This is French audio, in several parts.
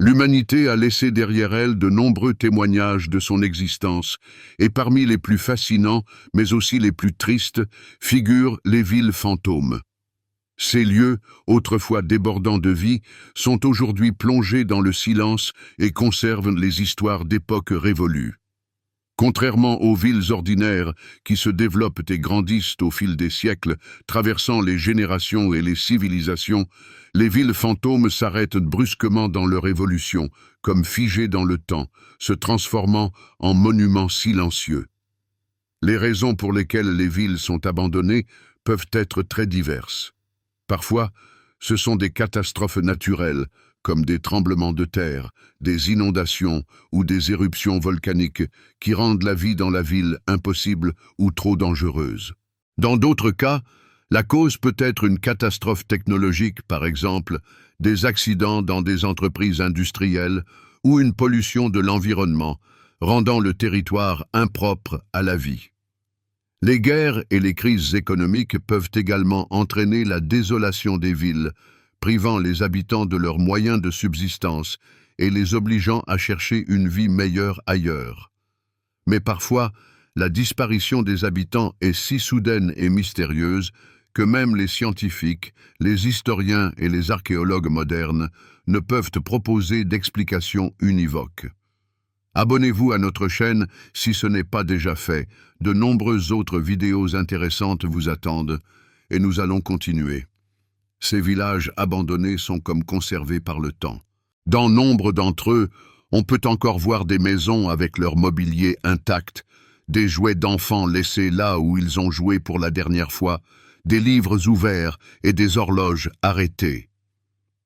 L'humanité a laissé derrière elle de nombreux témoignages de son existence, et parmi les plus fascinants, mais aussi les plus tristes, figurent les villes fantômes. Ces lieux, autrefois débordants de vie, sont aujourd'hui plongés dans le silence et conservent les histoires d'époques révolues. Contrairement aux villes ordinaires qui se développent et grandissent au fil des siècles, traversant les générations et les civilisations, les villes fantômes s'arrêtent brusquement dans leur évolution, comme figées dans le temps, se transformant en monuments silencieux. Les raisons pour lesquelles les villes sont abandonnées peuvent être très diverses. Parfois, ce sont des catastrophes naturelles, comme des tremblements de terre, des inondations ou des éruptions volcaniques qui rendent la vie dans la ville impossible ou trop dangereuse. Dans d'autres cas, la cause peut être une catastrophe technologique, par exemple, des accidents dans des entreprises industrielles ou une pollution de l'environnement, rendant le territoire impropre à la vie. Les guerres et les crises économiques peuvent également entraîner la désolation des villes, privant les habitants de leurs moyens de subsistance et les obligeant à chercher une vie meilleure ailleurs. Mais parfois, la disparition des habitants est si soudaine et mystérieuse que même les scientifiques, les historiens et les archéologues modernes ne peuvent proposer d'explications univoques. Abonnez-vous à notre chaîne si ce n'est pas déjà fait. De nombreuses autres vidéos intéressantes vous attendent et nous allons continuer. Ces villages abandonnés sont comme conservés par le temps. Dans nombre d'entre eux, on peut encore voir des maisons avec leur mobilier intact, des jouets d'enfants laissés là où ils ont joué pour la dernière fois, des livres ouverts et des horloges arrêtées.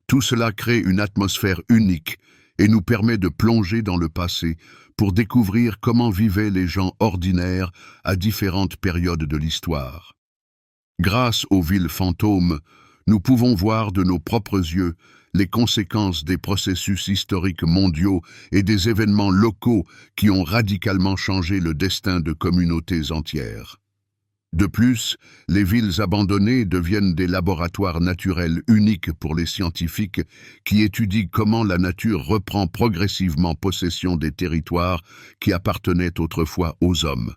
Tout cela crée une atmosphère unique et nous permet de plonger dans le passé pour découvrir comment vivaient les gens ordinaires à différentes périodes de l'histoire. Grâce aux villes fantômes, nous pouvons voir de nos propres yeux les conséquences des processus historiques mondiaux et des événements locaux qui ont radicalement changé le destin de communautés entières. De plus, les villes abandonnées deviennent des laboratoires naturels uniques pour les scientifiques qui étudient comment la nature reprend progressivement possession des territoires qui appartenaient autrefois aux hommes.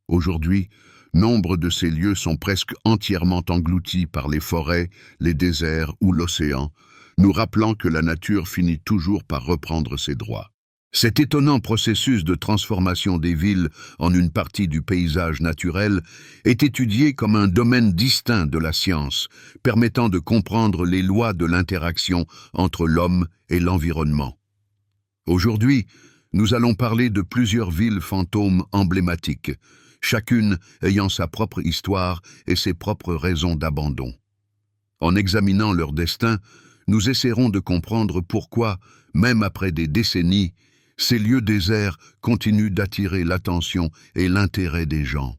Aujourd'hui, nombre de ces lieux sont presque entièrement engloutis par les forêts, les déserts ou l'océan, nous rappelant que la nature finit toujours par reprendre ses droits. Cet étonnant processus de transformation des villes en une partie du paysage naturel est étudié comme un domaine distinct de la science, permettant de comprendre les lois de l'interaction entre l'homme et l'environnement. Aujourd'hui, nous allons parler de plusieurs villes fantômes emblématiques, chacune ayant sa propre histoire et ses propres raisons d'abandon. En examinant leur destin, nous essaierons de comprendre pourquoi, même après des décennies, ces lieux déserts continuent d'attirer l'attention et l'intérêt des gens.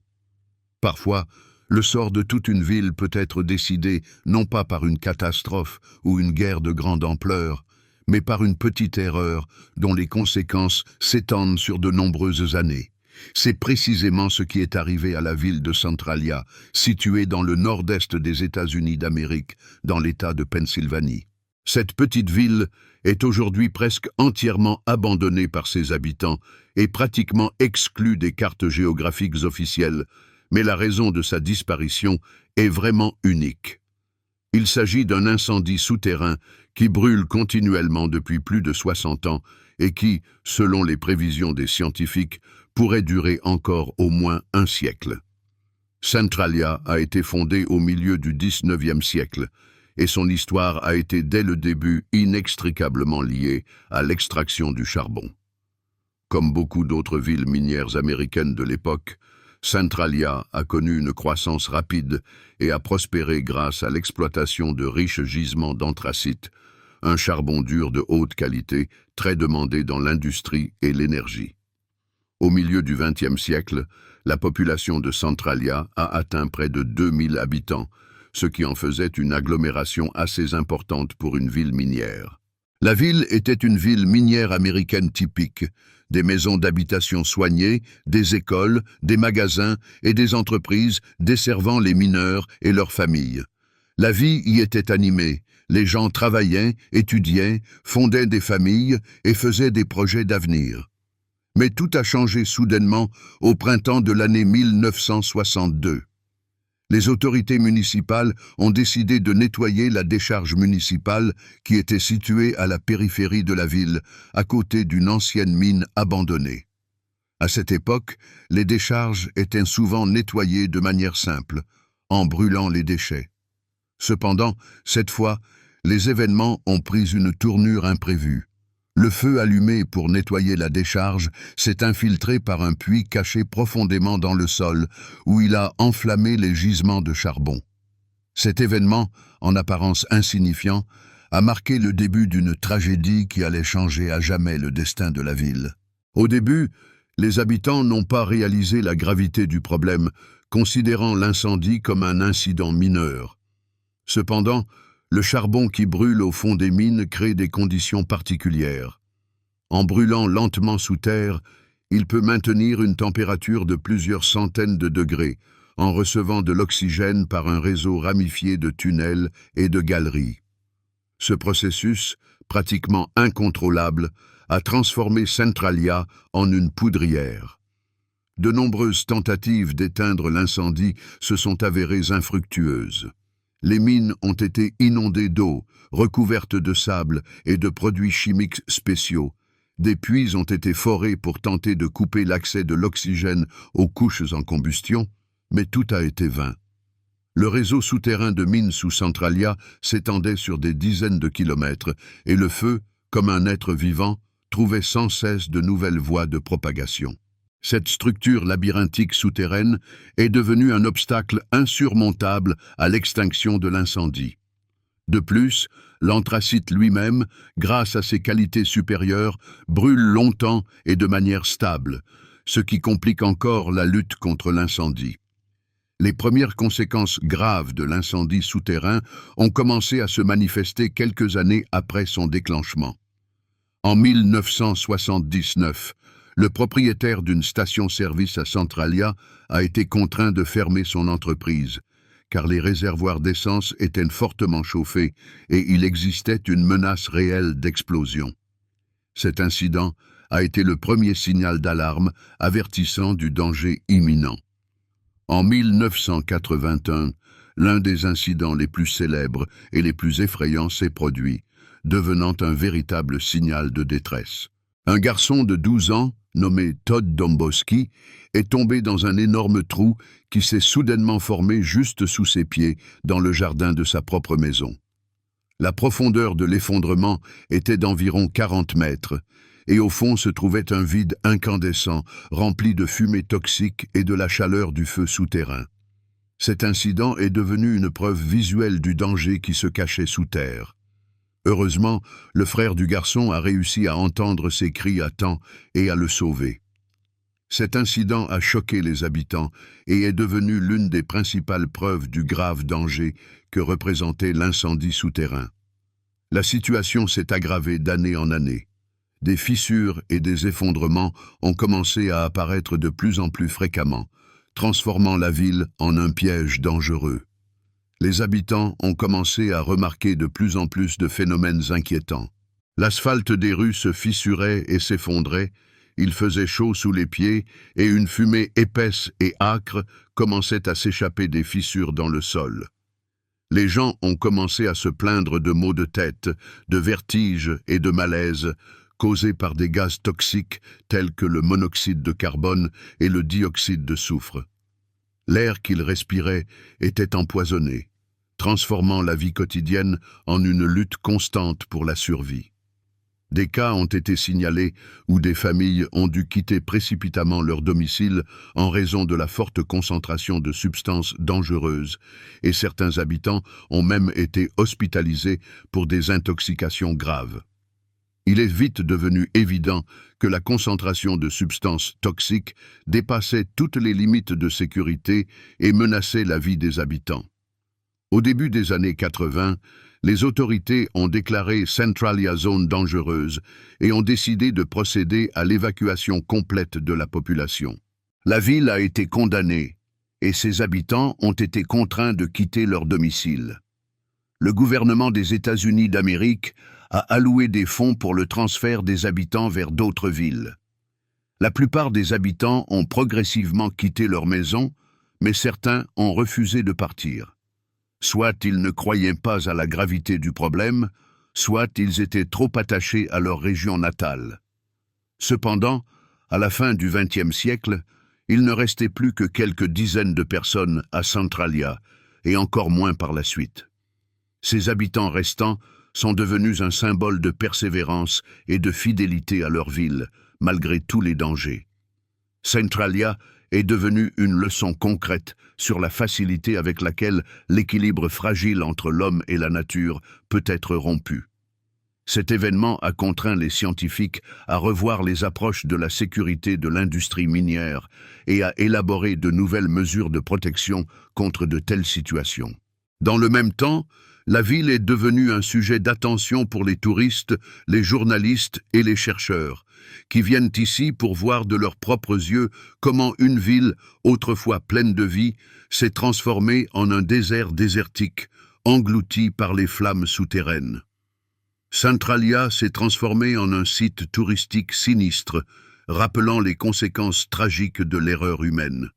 Parfois, le sort de toute une ville peut être décidé non pas par une catastrophe ou une guerre de grande ampleur, mais par une petite erreur dont les conséquences s'étendent sur de nombreuses années. C'est précisément ce qui est arrivé à la ville de Centralia, située dans le nord-est des États-Unis d'Amérique, dans l'État de Pennsylvanie. Cette petite ville est aujourd'hui presque entièrement abandonnée par ses habitants et pratiquement exclue des cartes géographiques officielles, mais la raison de sa disparition est vraiment unique. Il s'agit d'un incendie souterrain qui brûle continuellement depuis plus de 60 ans et qui, selon les prévisions des scientifiques, pourrait durer encore au moins un siècle. Centralia a été fondée au milieu du XIXe siècle, et son histoire a été dès le début inextricablement liée à l'extraction du charbon. Comme beaucoup d'autres villes minières américaines de l'époque, Centralia a connu une croissance rapide et a prospéré grâce à l'exploitation de riches gisements d'anthracite, un charbon dur de haute qualité, très demandé dans l'industrie et l'énergie. Au milieu du XXe siècle, la population de Centralia a atteint près de 2000 habitants, ce qui en faisait une agglomération assez importante pour une ville minière. La ville était une ville minière américaine typique, des maisons d'habitation soignées, des écoles, des magasins et des entreprises desservant les mineurs et leurs familles. La vie y était animée, les gens travaillaient, étudiaient, fondaient des familles et faisaient des projets d'avenir. Mais tout a changé soudainement au printemps de l'année 1962. Les autorités municipales ont décidé de nettoyer la décharge municipale qui était située à la périphérie de la ville, à côté d'une ancienne mine abandonnée. À cette époque, les décharges étaient souvent nettoyées de manière simple, en brûlant les déchets. Cependant, cette fois, les événements ont pris une tournure imprévue. Le feu allumé pour nettoyer la décharge s'est infiltré par un puits caché profondément dans le sol, où il a enflammé les gisements de charbon. Cet événement, en apparence insignifiant, a marqué le début d'une tragédie qui allait changer à jamais le destin de la ville. Au début, les habitants n'ont pas réalisé la gravité du problème, considérant l'incendie comme un incident mineur. Cependant, le charbon qui brûle au fond des mines crée des conditions particulières. En brûlant lentement sous terre, il peut maintenir une température de plusieurs centaines de degrés, en recevant de l'oxygène par un réseau ramifié de tunnels et de galeries. Ce processus, pratiquement incontrôlable, a transformé Centralia en une poudrière. De nombreuses tentatives d'éteindre l'incendie se sont avérées infructueuses. Les mines ont été inondées d'eau, recouvertes de sable et de produits chimiques spéciaux. Des puits ont été forés pour tenter de couper l'accès de l'oxygène aux couches en combustion, mais tout a été vain. Le réseau souterrain de mines sous Centralia s'étendait sur des dizaines de kilomètres et le feu, comme un être vivant, trouvait sans cesse de nouvelles voies de propagation. Cette structure labyrinthique souterraine est devenue un obstacle insurmontable à l'extinction de l'incendie. De plus, l'anthracite lui-même, grâce à ses qualités supérieures, brûle longtemps et de manière stable, ce qui complique encore la lutte contre l'incendie. Les premières conséquences graves de l'incendie souterrain ont commencé à se manifester quelques années après son déclenchement. En 1979, le propriétaire d'une station-service à Centralia a été contraint de fermer son entreprise, car les réservoirs d'essence étaient fortement chauffés et il existait une menace réelle d'explosion. Cet incident a été le premier signal d'alarme avertissant du danger imminent. En 1981, l'un des incidents les plus célèbres et les plus effrayants s'est produit, devenant un véritable signal de détresse. Un garçon de 12 ans, nommé Todd Domboski, est tombé dans un énorme trou qui s'est soudainement formé juste sous ses pieds dans le jardin de sa propre maison. La profondeur de l'effondrement était d'environ 40 mètres, et au fond se trouvait un vide incandescent, rempli de fumée toxique et de la chaleur du feu souterrain. Cet incident est devenu une preuve visuelle du danger qui se cachait sous terre. Heureusement, le frère du garçon a réussi à entendre ses cris à temps et à le sauver. Cet incident a choqué les habitants et est devenu l'une des principales preuves du grave danger que représentait l'incendie souterrain. La situation s'est aggravée d'année en année. Des fissures et des effondrements ont commencé à apparaître de plus en plus fréquemment, transformant la ville en un piège dangereux. Les habitants ont commencé à remarquer de plus en plus de phénomènes inquiétants. L'asphalte des rues se fissurait et s'effondrait, il faisait chaud sous les pieds et une fumée épaisse et âcre commençait à s'échapper des fissures dans le sol. Les gens ont commencé à se plaindre de maux de tête, de vertiges et de malaise, causés par des gaz toxiques tels que le monoxyde de carbone et le dioxyde de soufre. L'air qu'ils respiraient était empoisonné, transformant la vie quotidienne en une lutte constante pour la survie. Des cas ont été signalés où des familles ont dû quitter précipitamment leur domicile en raison de la forte concentration de substances dangereuses, et certains habitants ont même été hospitalisés pour des intoxications graves. Il est vite devenu évident que la concentration de substances toxiques dépassait toutes les limites de sécurité et menaçait la vie des habitants. Au début des années 80, les autorités ont déclaré Centralia zone dangereuse et ont décidé de procéder à l'évacuation complète de la population. La ville a été condamnée et ses habitants ont été contraints de quitter leur domicile. le gouvernement des États-Unis d'Amérique a alloué des fonds pour le transfert des habitants vers d'autres villes. La plupart des habitants ont progressivement quitté leur maison, mais certains ont refusé de partir. Soit ils ne croyaient pas à la gravité du problème, soit ils étaient trop attachés à leur région natale. Cependant, à la fin du XXe siècle, il ne restait plus que quelques dizaines de personnes à Centralia, et encore moins par la suite. Ces habitants restants sont devenus un symbole de persévérance et de fidélité à leur ville, malgré tous les dangers. Centralia est devenue une leçon concrète sur la facilité avec laquelle l'équilibre fragile entre l'homme et la nature peut être rompu. Cet événement a contraint les scientifiques à revoir les approches de la sécurité de l'industrie minière et à élaborer de nouvelles mesures de protection contre de telles situations. Dans le même temps, la ville est devenue un sujet d'attention pour les touristes, les journalistes et les chercheurs, qui viennent ici pour voir de leurs propres yeux comment une ville, autrefois pleine de vie, s'est transformée en un désert désertique, englouti par les flammes souterraines. Centralia s'est transformée en un site touristique sinistre, rappelant les conséquences tragiques de l'erreur humaine.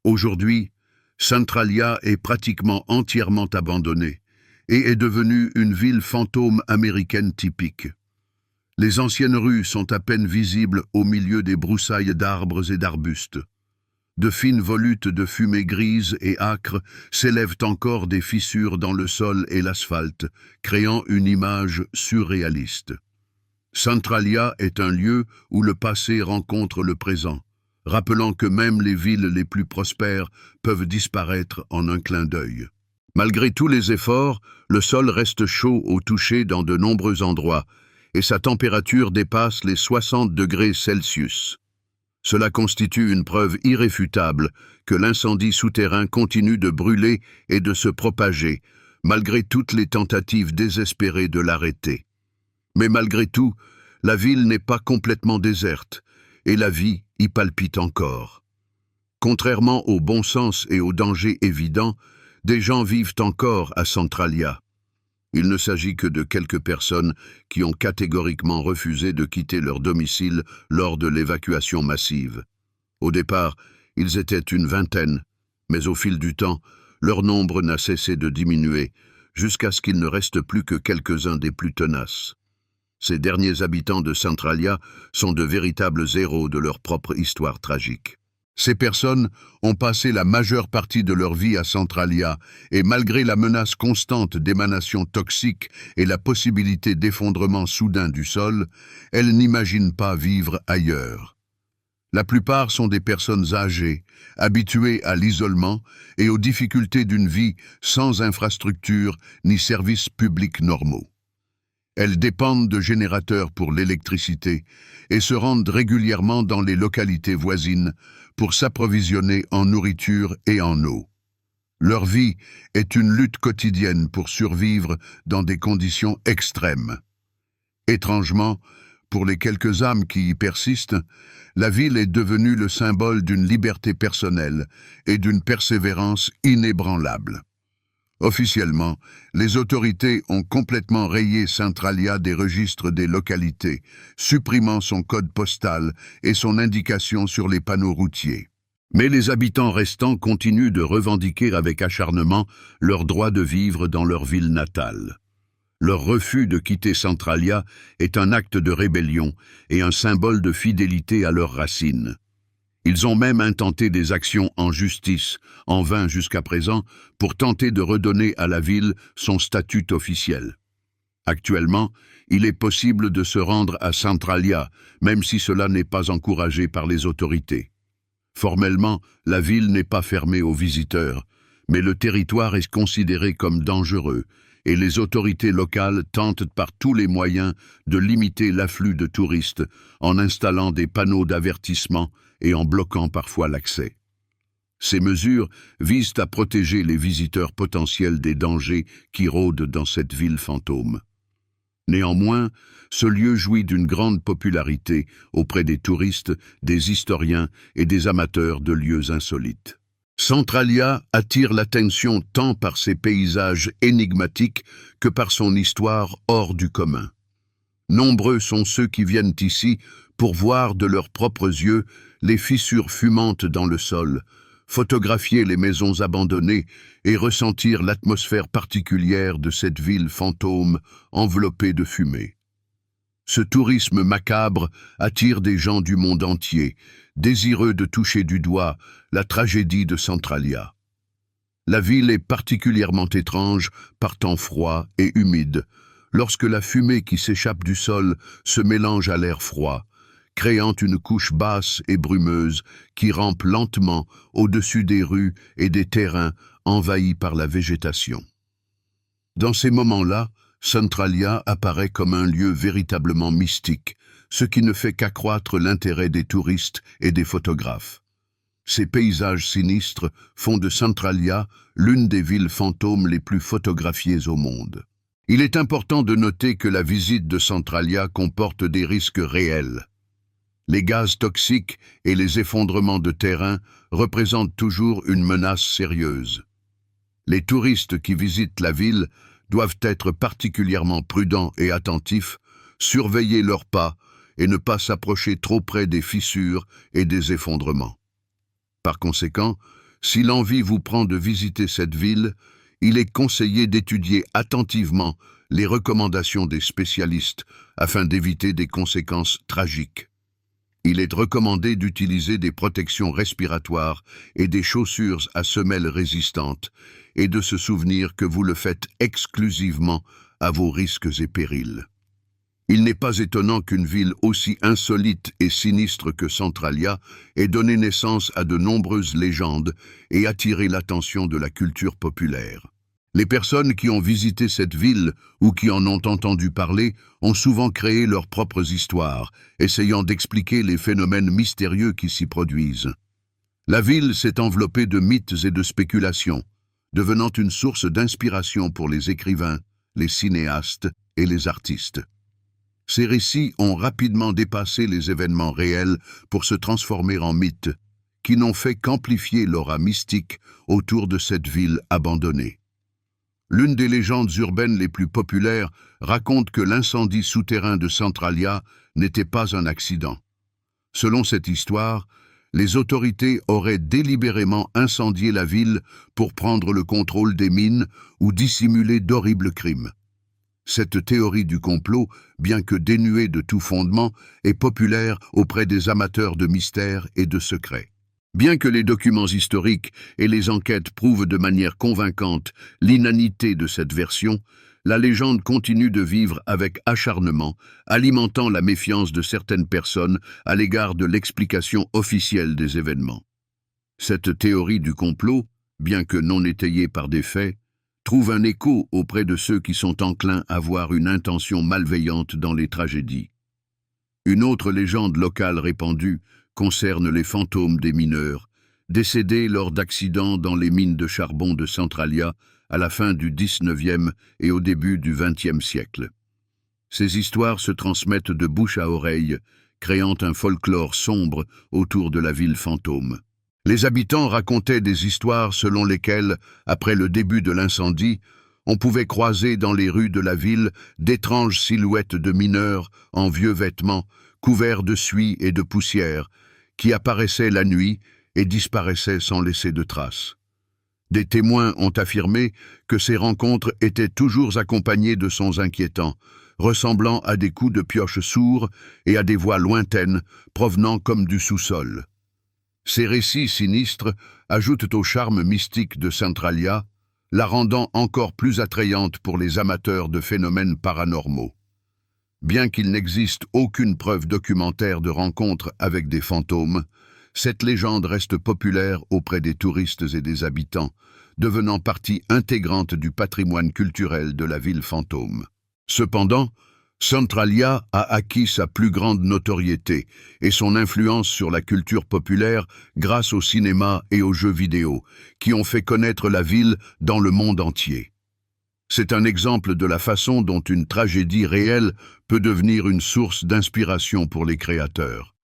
Aujourd'hui, Centralia est pratiquement entièrement abandonnée et est devenue une ville fantôme américaine typique. Les anciennes rues sont à peine visibles au milieu des broussailles d'arbres et d'arbustes. De fines volutes de fumée grise et âcre s'élèvent encore des fissures dans le sol et l'asphalte, créant une image surréaliste. Centralia est un lieu où le passé rencontre le présent, rappelant que même les villes les plus prospères peuvent disparaître en un clin d'œil. Malgré tous les efforts, le sol reste chaud au toucher dans de nombreux endroits, et sa température dépasse les 60 degrés Celsius. Cela constitue une preuve irréfutable que l'incendie souterrain continue de brûler et de se propager, malgré toutes les tentatives désespérées de l'arrêter. Mais malgré tout, la ville n'est pas complètement déserte, et la vie y palpite encore. Contrairement au bon sens et aux dangers évidents, des gens vivent encore à Centralia. Il ne s'agit que de quelques personnes qui ont catégoriquement refusé de quitter leur domicile lors de l'évacuation massive. Au départ, ils étaient une vingtaine, mais au fil du temps, leur nombre n'a cessé de diminuer, jusqu'à ce qu'il ne reste plus que quelques-uns des plus tenaces. Ces derniers habitants de Centralia sont de véritables héros de leur propre histoire tragique. Ces personnes ont passé la majeure partie de leur vie à Centralia et malgré la menace constante d'émanations toxiques et la possibilité d'effondrement soudain du sol, elles n'imaginent pas vivre ailleurs. La plupart sont des personnes âgées, habituées à l'isolement et aux difficultés d'une vie sans infrastructures ni services publics normaux. Elles dépendent de générateurs pour l'électricité et se rendent régulièrement dans les localités voisines pour s'approvisionner en nourriture et en eau. Leur vie est une lutte quotidienne pour survivre dans des conditions extrêmes. Étrangement, pour les quelques âmes qui y persistent, la ville est devenue le symbole d'une liberté personnelle et d'une persévérance inébranlable. Officiellement, les autorités ont complètement rayé Centralia des registres des localités, supprimant son code postal et son indication sur les panneaux routiers. Mais les habitants restants continuent de revendiquer avec acharnement leur droit de vivre dans leur ville natale. Leur refus de quitter Centralia est un acte de rébellion et un symbole de fidélité à leurs racines. Ils ont même intenté des actions en justice, en vain jusqu'à présent, pour tenter de redonner à la ville son statut officiel. Actuellement, il est possible de se rendre à Centralia, même si cela n'est pas encouragé par les autorités. Formellement, la ville n'est pas fermée aux visiteurs, mais le territoire est considéré comme dangereux, et les autorités locales tentent par tous les moyens de limiter l'afflux de touristes en installant des panneaux d'avertissement et en bloquant parfois l'accès. Ces mesures visent à protéger les visiteurs potentiels des dangers qui rôdent dans cette ville fantôme. Néanmoins, ce lieu jouit d'une grande popularité auprès des touristes, des historiens et des amateurs de lieux insolites. Centralia attire l'attention tant par ses paysages énigmatiques que par son histoire hors du commun. Nombreux sont ceux qui viennent ici pour voir de leurs propres yeux les fissures fumantes dans le sol, photographier les maisons abandonnées et ressentir l'atmosphère particulière de cette ville fantôme enveloppée de fumée. Ce tourisme macabre attire des gens du monde entier, désireux de toucher du doigt la tragédie de Centralia. La ville est particulièrement étrange par temps froid et humide, lorsque la fumée qui s'échappe du sol se mélange à l'air froid, créant une couche basse et brumeuse qui rampe lentement au-dessus des rues et des terrains envahis par la végétation. Dans ces moments-là, Centralia apparaît comme un lieu véritablement mystique, ce qui ne fait qu'accroître l'intérêt des touristes et des photographes. Ces paysages sinistres font de Centralia l'une des villes fantômes les plus photographiées au monde. Il est important de noter que la visite de Centralia comporte des risques réels. Les gaz toxiques et les effondrements de terrain représentent toujours une menace sérieuse. Les touristes qui visitent la ville doivent être particulièrement prudents et attentifs, surveiller leurs pas et ne pas s'approcher trop près des fissures et des effondrements. Par conséquent, si l'envie vous prend de visiter cette ville, il est conseillé d'étudier attentivement les recommandations des spécialistes afin d'éviter des conséquences tragiques. Il est recommandé d'utiliser des protections respiratoires et des chaussures à semelles résistantes et de se souvenir que vous le faites exclusivement à vos risques et périls. Il n'est pas étonnant qu'une ville aussi insolite et sinistre que Centralia ait donné naissance à de nombreuses légendes et attiré l'attention de la culture populaire. Les personnes qui ont visité cette ville ou qui en ont entendu parler ont souvent créé leurs propres histoires, essayant d'expliquer les phénomènes mystérieux qui s'y produisent. La ville s'est enveloppée de mythes et de spéculations, devenant une source d'inspiration pour les écrivains, les cinéastes et les artistes. Ces récits ont rapidement dépassé les événements réels pour se transformer en mythes, qui n'ont fait qu'amplifier l'aura mystique autour de cette ville abandonnée. L'une des légendes urbaines les plus populaires raconte que l'incendie souterrain de Centralia n'était pas un accident. Selon cette histoire, les autorités auraient délibérément incendié la ville pour prendre le contrôle des mines ou dissimuler d'horribles crimes. Cette théorie du complot, bien que dénuée de tout fondement, est populaire auprès des amateurs de mystères et de secrets. Bien que les documents historiques et les enquêtes prouvent de manière convaincante l'inanité de cette version, la légende continue de vivre avec acharnement, alimentant la méfiance de certaines personnes à l'égard de l'explication officielle des événements. Cette théorie du complot, bien que non étayée par des faits, trouve un écho auprès de ceux qui sont enclins à voir une intention malveillante dans les tragédies. Une autre légende locale répandue concerne les fantômes des mineurs, décédés lors d'accidents dans les mines de charbon de Centralia à la fin du XIXe et au début du XXe siècle. Ces histoires se transmettent de bouche à oreille, créant un folklore sombre autour de la ville fantôme. Les habitants racontaient des histoires selon lesquelles, après le début de l'incendie, on pouvait croiser dans les rues de la ville d'étranges silhouettes de mineurs en vieux vêtements, couverts de suie et de poussière, qui apparaissaient la nuit et disparaissaient sans laisser de traces. Des témoins ont affirmé que ces rencontres étaient toujours accompagnées de sons inquiétants, ressemblant à des coups de pioche sourds et à des voix lointaines provenant comme du sous-sol. Ces récits sinistres ajoutent au charme mystique de Centralia, la rendant encore plus attrayante pour les amateurs de phénomènes paranormaux. Bien qu'il n'existe aucune preuve documentaire de rencontres avec des fantômes, cette légende reste populaire auprès des touristes et des habitants, devenant partie intégrante du patrimoine culturel de la ville fantôme. Cependant, Centralia a acquis sa plus grande notoriété et son influence sur la culture populaire grâce au cinéma et aux jeux vidéo, qui ont fait connaître la ville dans le monde entier. C'est un exemple de la façon dont une tragédie réelle peut devenir une source d'inspiration pour les créateurs.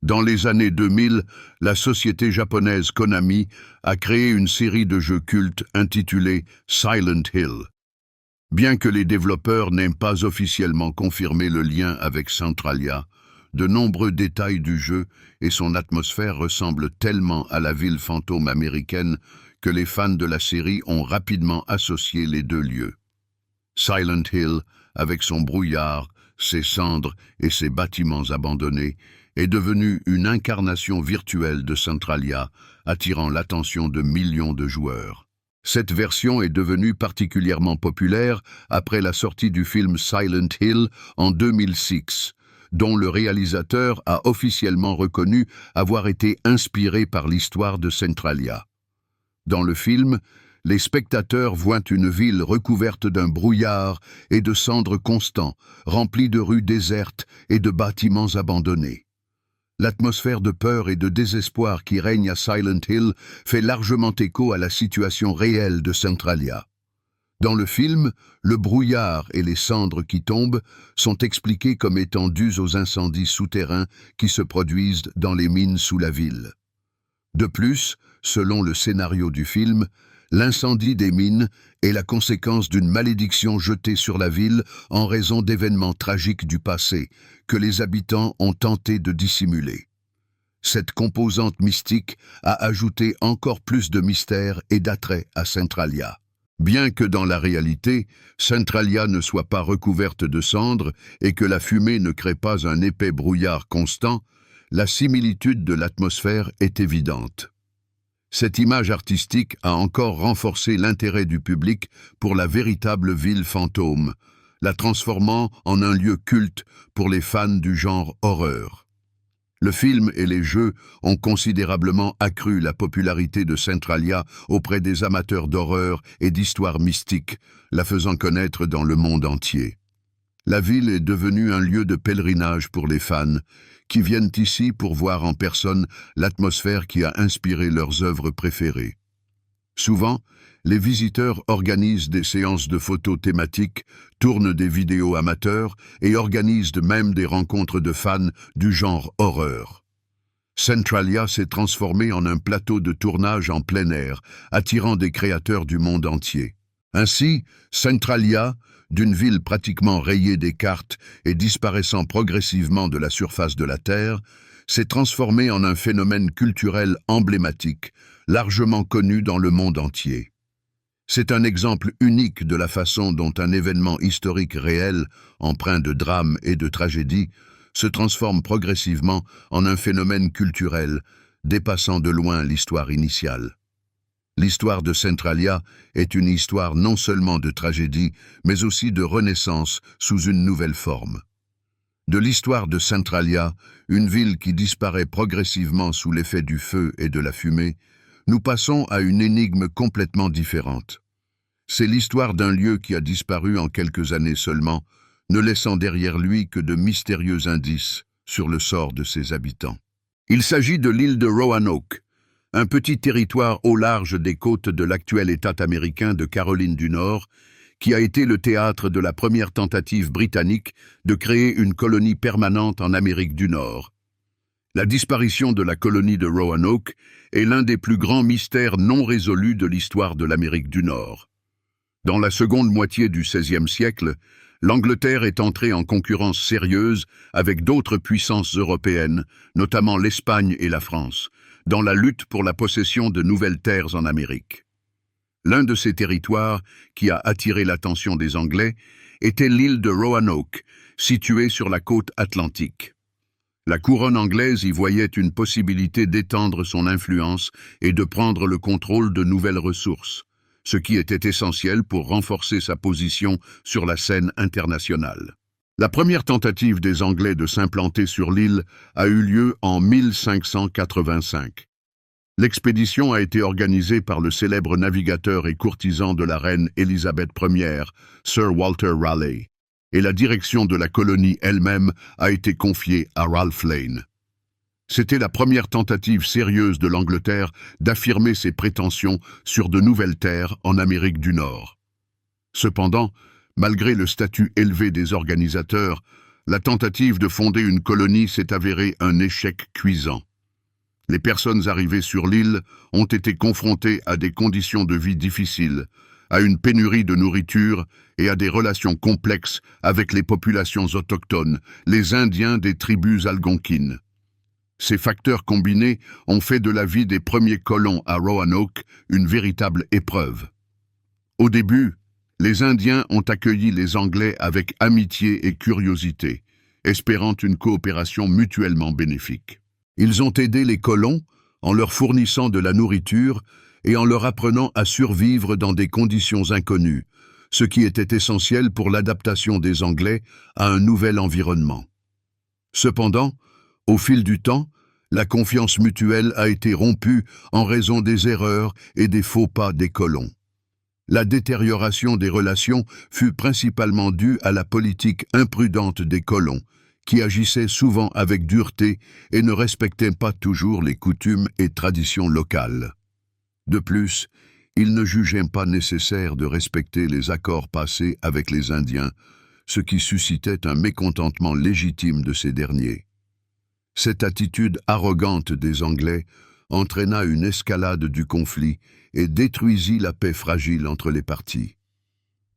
Dans les années 2000, la société japonaise Konami a créé une série de jeux cultes intitulée Silent Hill. Bien que les développeurs n'aient pas officiellement confirmé le lien avec Centralia, de nombreux détails du jeu et son atmosphère ressemblent tellement à la ville fantôme américaine que les fans de la série ont rapidement associé les deux lieux. Silent Hill, avec son brouillard, ses cendres et ses bâtiments abandonnés, est devenu une incarnation virtuelle de Centralia, attirant l'attention de millions de joueurs. Cette version est devenue particulièrement populaire après la sortie du film Silent Hill en 2006, dont le réalisateur a officiellement reconnu avoir été inspiré par l'histoire de Centralia. Dans le film, les spectateurs voient une ville recouverte d'un brouillard et de cendres constants, remplie de rues désertes et de bâtiments abandonnés. L'atmosphère de peur et de désespoir qui règne à Silent Hill fait largement écho à la situation réelle de Centralia. Dans le film, le brouillard et les cendres qui tombent sont expliqués comme étant dus aux incendies souterrains qui se produisent dans les mines sous la ville. De plus, selon le scénario du film, l'incendie des mines est la conséquence d'une malédiction jetée sur la ville en raison d'événements tragiques du passé que les habitants ont tenté de dissimuler. Cette composante mystique a ajouté encore plus de mystère et d'attrait à Centralia. Bien que dans la réalité, Centralia ne soit pas recouverte de cendres et que la fumée ne crée pas un épais brouillard constant, la similitude de l'atmosphère est évidente. Cette image artistique a encore renforcé l'intérêt du public pour la véritable ville fantôme, la transformant en un lieu culte pour les fans du genre horreur. Le film et les jeux ont considérablement accru la popularité de Centralia auprès des amateurs d'horreur et d'histoires mystiques, la faisant connaître dans le monde entier. La ville est devenue un lieu de pèlerinage pour les fans, qui viennent ici pour voir en personne l'atmosphère qui a inspiré leurs œuvres préférées. Souvent, les visiteurs organisent des séances de photos thématiques, tournent des vidéos amateurs et organisent même des rencontres de fans du genre horreur. Centralia s'est transformé en un plateau de tournage en plein air, attirant des créateurs du monde entier. Ainsi, Centralia, d'une ville pratiquement rayée des cartes et disparaissant progressivement de la surface de la Terre, s'est transformée en un phénomène culturel emblématique, largement connu dans le monde entier. C'est un exemple unique de la façon dont un événement historique réel, empreint de drame et de tragédie, se transforme progressivement en un phénomène culturel, dépassant de loin l'histoire initiale. L'histoire de Centralia est une histoire non seulement de tragédie, mais aussi de renaissance sous une nouvelle forme. De l'histoire de Centralia, une ville qui disparaît progressivement sous l'effet du feu et de la fumée, nous passons à une énigme complètement différente. C'est l'histoire d'un lieu qui a disparu en quelques années seulement, ne laissant derrière lui que de mystérieux indices sur le sort de ses habitants. Il s'agit de l'île de Roanoke, un petit territoire au large des côtes de l'actuel État américain de Caroline du Nord, qui a été le théâtre de la première tentative britannique de créer une colonie permanente en Amérique du Nord. La disparition de la colonie de Roanoke est l'un des plus grands mystères non résolus de l'histoire de l'Amérique du Nord. Dans la seconde moitié du XVIe siècle, l'Angleterre est entrée en concurrence sérieuse avec d'autres puissances européennes, notamment l'Espagne et la France, dans la lutte pour la possession de nouvelles terres en Amérique. L'un de ces territoires qui a attiré l'attention des Anglais était l'île de Roanoke, située sur la côte atlantique. La couronne anglaise y voyait une possibilité d'étendre son influence et de prendre le contrôle de nouvelles ressources, ce qui était essentiel pour renforcer sa position sur la scène internationale. La première tentative des Anglais de s'implanter sur l'île a eu lieu en 1585. L'expédition a été organisée par le célèbre navigateur et courtisan de la reine Élisabeth Ier, Sir Walter Raleigh, et la direction de la colonie elle-même a été confiée à Ralph Lane. C'était la première tentative sérieuse de l'Angleterre d'affirmer ses prétentions sur de nouvelles terres en Amérique du Nord. Cependant, malgré le statut élevé des organisateurs, La tentative de fonder une colonie s'est avérée un échec cuisant. Les personnes arrivées sur l'île ont été confrontées à des conditions de vie difficiles, à une pénurie de nourriture et à des relations complexes avec les populations autochtones, les Indiens des tribus algonquines. Ces facteurs combinés ont fait de la vie des premiers colons à Roanoke une véritable épreuve. Au début, les Indiens ont accueilli les Anglais avec amitié et curiosité, espérant une coopération mutuellement bénéfique. Ils ont aidé les colons en leur fournissant de la nourriture et en leur apprenant à survivre dans des conditions inconnues, ce qui était essentiel pour l'adaptation des Anglais à un nouvel environnement. Cependant, au fil du temps, la confiance mutuelle a été rompue en raison des erreurs et des faux pas des colons. La détérioration des relations fut principalement due à la politique imprudente des colons, qui agissaient souvent avec dureté et ne respectaient pas toujours les coutumes et traditions locales. De plus, ils ne jugeaient pas nécessaire de respecter les accords passés avec les Indiens, ce qui suscitait un mécontentement légitime de ces derniers. Cette attitude arrogante des Anglais entraîna une escalade du conflit et détruisit la paix fragile entre les parties.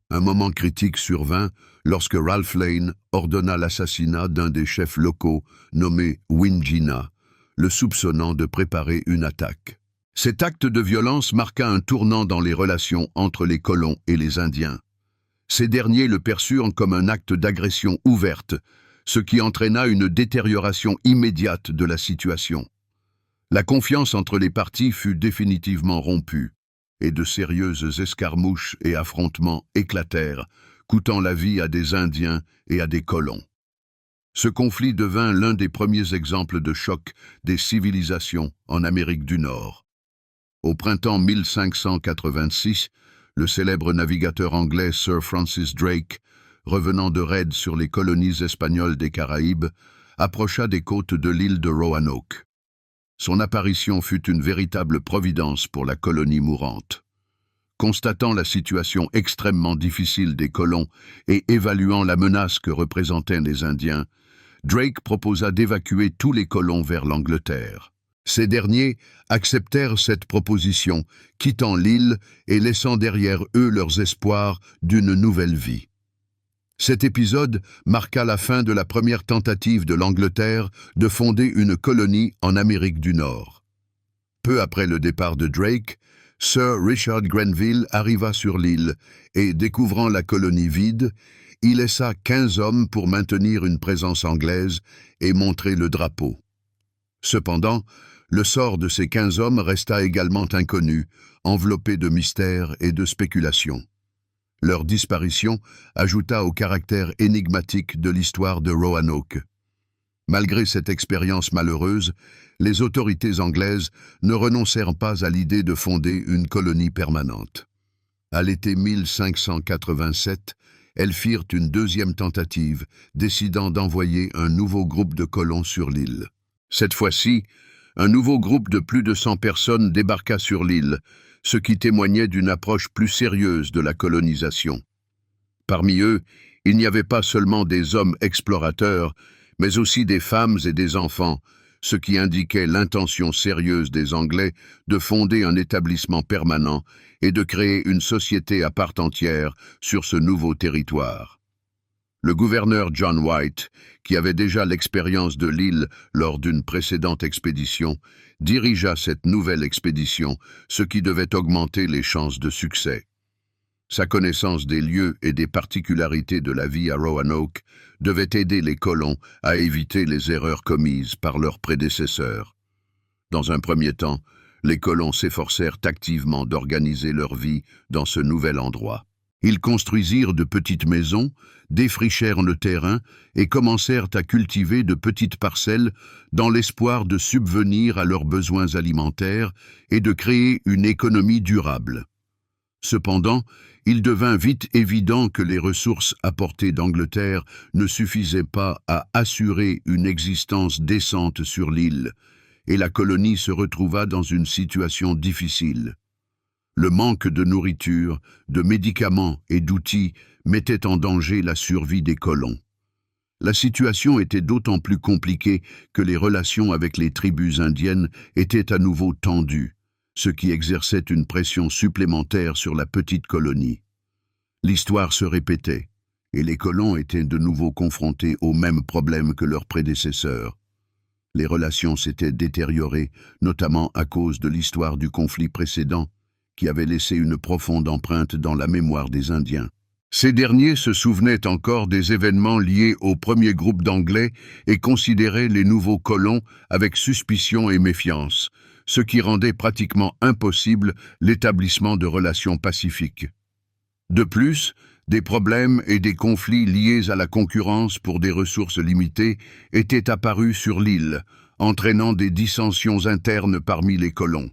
Un moment critique survint lorsque Ralph Lane ordonna l'assassinat d'un des chefs locaux nommé Wingina, le soupçonnant de préparer une attaque. Cet acte de violence marqua un tournant dans les relations entre les colons et les Indiens. Ces derniers le perçurent comme un acte d'agression ouverte, ce qui entraîna une détérioration immédiate de la situation. La confiance entre les parties fut définitivement rompue, et de sérieuses escarmouches et affrontements éclatèrent, coûtant la vie à des Indiens et à des colons. Ce conflit devint l'un des premiers exemples de choc des civilisations en Amérique du Nord. Au printemps 1586, le célèbre navigateur anglais Sir Francis Drake, revenant de raids sur les colonies espagnoles des Caraïbes, approcha des côtes de l'île de Roanoke. Son apparition fut une véritable providence pour la colonie mourante. Constatant la situation extrêmement difficile des colons et évaluant la menace que représentaient les Indiens, Drake proposa d'évacuer tous les colons vers l'Angleterre. Ces derniers acceptèrent cette proposition, quittant l'île et laissant derrière eux leurs espoirs d'une nouvelle vie. Cet épisode marqua la fin de la première tentative de l'Angleterre de fonder une colonie en Amérique du Nord. Peu après le départ de Drake, Sir Richard Grenville arriva sur l'île et, découvrant la colonie vide, y laissa 15 hommes pour maintenir une présence anglaise et montrer le drapeau. Cependant, le sort de ces 15 hommes resta également inconnu, enveloppé de mystères et de spéculations. Leur disparition ajouta au caractère énigmatique de l'histoire de Roanoke. Malgré cette expérience malheureuse, les autorités anglaises ne renoncèrent pas à l'idée de fonder une colonie permanente. À l'été 1587, elles firent une deuxième tentative, décidant d'envoyer un nouveau groupe de colons sur l'île. Cette fois-ci, un nouveau groupe de plus de 100 personnes débarqua sur l'île, ce qui témoignait d'une approche plus sérieuse de la colonisation. Parmi eux, il n'y avait pas seulement des hommes explorateurs, mais aussi des femmes et des enfants, ce qui indiquait l'intention sérieuse des Anglais de fonder un établissement permanent et de créer une société à part entière sur ce nouveau territoire. Le gouverneur John White, qui avait déjà l'expérience de l'île lors d'une précédente expédition, dirigea cette nouvelle expédition, ce qui devait augmenter les chances de succès. Sa connaissance des lieux et des particularités de la vie à Roanoke devait aider les colons à éviter les erreurs commises par leurs prédécesseurs. Dans un premier temps, les colons s'efforcèrent activement d'organiser leur vie dans ce nouvel endroit. Ils construisirent de petites maisons, défrichèrent le terrain et commencèrent à cultiver de petites parcelles dans l'espoir de subvenir à leurs besoins alimentaires et de créer une économie durable. Cependant, il devint vite évident que les ressources apportées d'Angleterre ne suffisaient pas à assurer une existence décente sur l'île, et la colonie se retrouva dans une situation difficile. Le manque de nourriture, de médicaments et d'outils mettait en danger la survie des colons. La situation était d'autant plus compliquée que les relations avec les tribus indiennes étaient à nouveau tendues, ce qui exerçait une pression supplémentaire sur la petite colonie. L'histoire se répétait, et les colons étaient de nouveau confrontés aux mêmes problèmes que leurs prédécesseurs. Les relations s'étaient détériorées, notamment à cause de l'histoire du conflit précédent, qui avait laissé une profonde empreinte dans la mémoire des Indiens. Ces derniers se souvenaient encore des événements liés au premier groupe d'Anglais et considéraient les nouveaux colons avec suspicion et méfiance, ce qui rendait pratiquement impossible l'établissement de relations pacifiques. De plus, des problèmes et des conflits liés à la concurrence pour des ressources limitées étaient apparus sur l'île, entraînant des dissensions internes parmi les colons.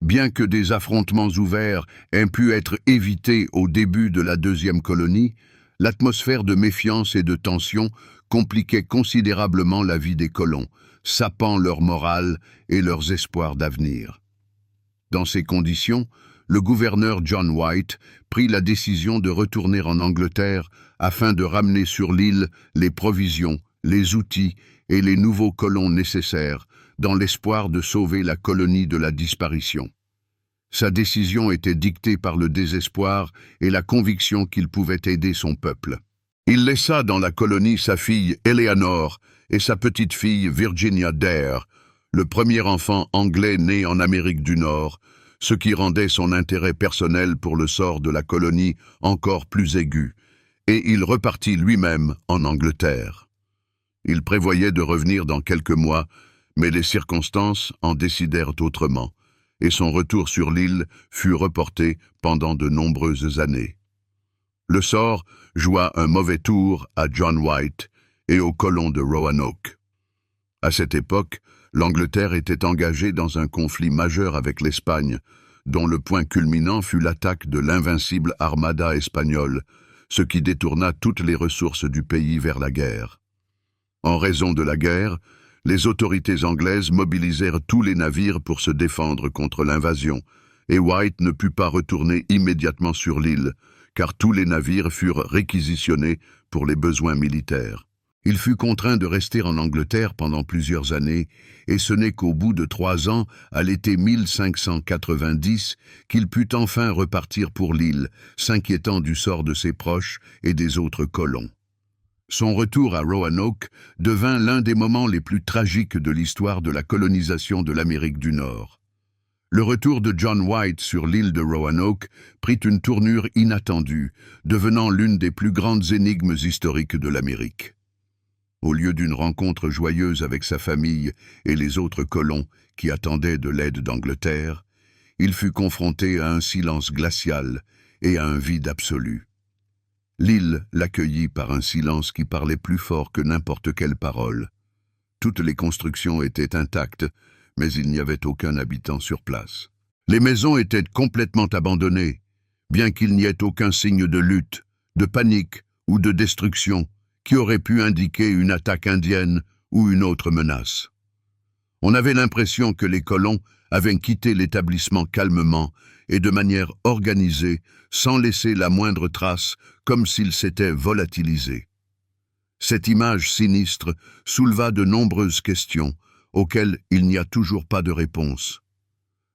Bien que des affrontements ouverts aient pu être évités au début de la deuxième colonie, l'atmosphère de méfiance et de tension compliquait considérablement la vie des colons, sapant leur morale et leurs espoirs d'avenir. Dans ces conditions, le gouverneur John White prit la décision de retourner en Angleterre afin de ramener sur l'île les provisions, les outils et les nouveaux colons nécessaires, dans l'espoir de sauver la colonie de la disparition. Sa décision était dictée par le désespoir et la conviction qu'il pouvait aider son peuple. Il laissa dans la colonie sa fille Eleanor et sa petite-fille Virginia Dare, le premier enfant anglais né en Amérique du Nord, ce qui rendait son intérêt personnel pour le sort de la colonie encore plus aigu, et il repartit lui-même en Angleterre. Il prévoyait de revenir dans quelques mois, mais les circonstances en décidèrent autrement, et son retour sur l'île fut reporté pendant de nombreuses années. Le sort joua un mauvais tour à John White et aux colons de Roanoke. À cette époque, l'Angleterre était engagée dans un conflit majeur avec l'Espagne, dont le point culminant fut l'attaque de l'invincible armada espagnole, ce qui détourna toutes les ressources du pays vers la guerre. En raison de la guerre, les autorités anglaises mobilisèrent tous les navires pour se défendre contre l'invasion, et White ne put pas retourner immédiatement sur l'île, car tous les navires furent réquisitionnés pour les besoins militaires. Il fut contraint de rester en Angleterre pendant plusieurs années, et ce n'est qu'au bout de 3 ans, à l'été 1590, qu'il put enfin repartir pour l'île, s'inquiétant du sort de ses proches et des autres colons. Son retour à Roanoke devint l'un des moments les plus tragiques de l'histoire de la colonisation de l'Amérique du Nord. Le retour de John White sur l'île de Roanoke prit une tournure inattendue, devenant l'une des plus grandes énigmes historiques de l'Amérique. Au lieu d'une rencontre joyeuse avec sa famille et les autres colons qui attendaient de l'aide d'Angleterre, il fut confronté à un silence glacial et à un vide absolu. L'île l'accueillit par un silence qui parlait plus fort que n'importe quelle parole. Toutes les constructions étaient intactes, mais il n'y avait aucun habitant sur place. Les maisons étaient complètement abandonnées, bien qu'il n'y ait aucun signe de lutte, de panique ou de destruction qui aurait pu indiquer une attaque indienne ou une autre menace. On avait l'impression que les colons avaient quitté l'établissement calmement et de manière organisée, sans laisser la moindre trace, comme s'ils s'étaient volatilisés. Cette image sinistre souleva de nombreuses questions, auxquelles il n'y a toujours pas de réponse.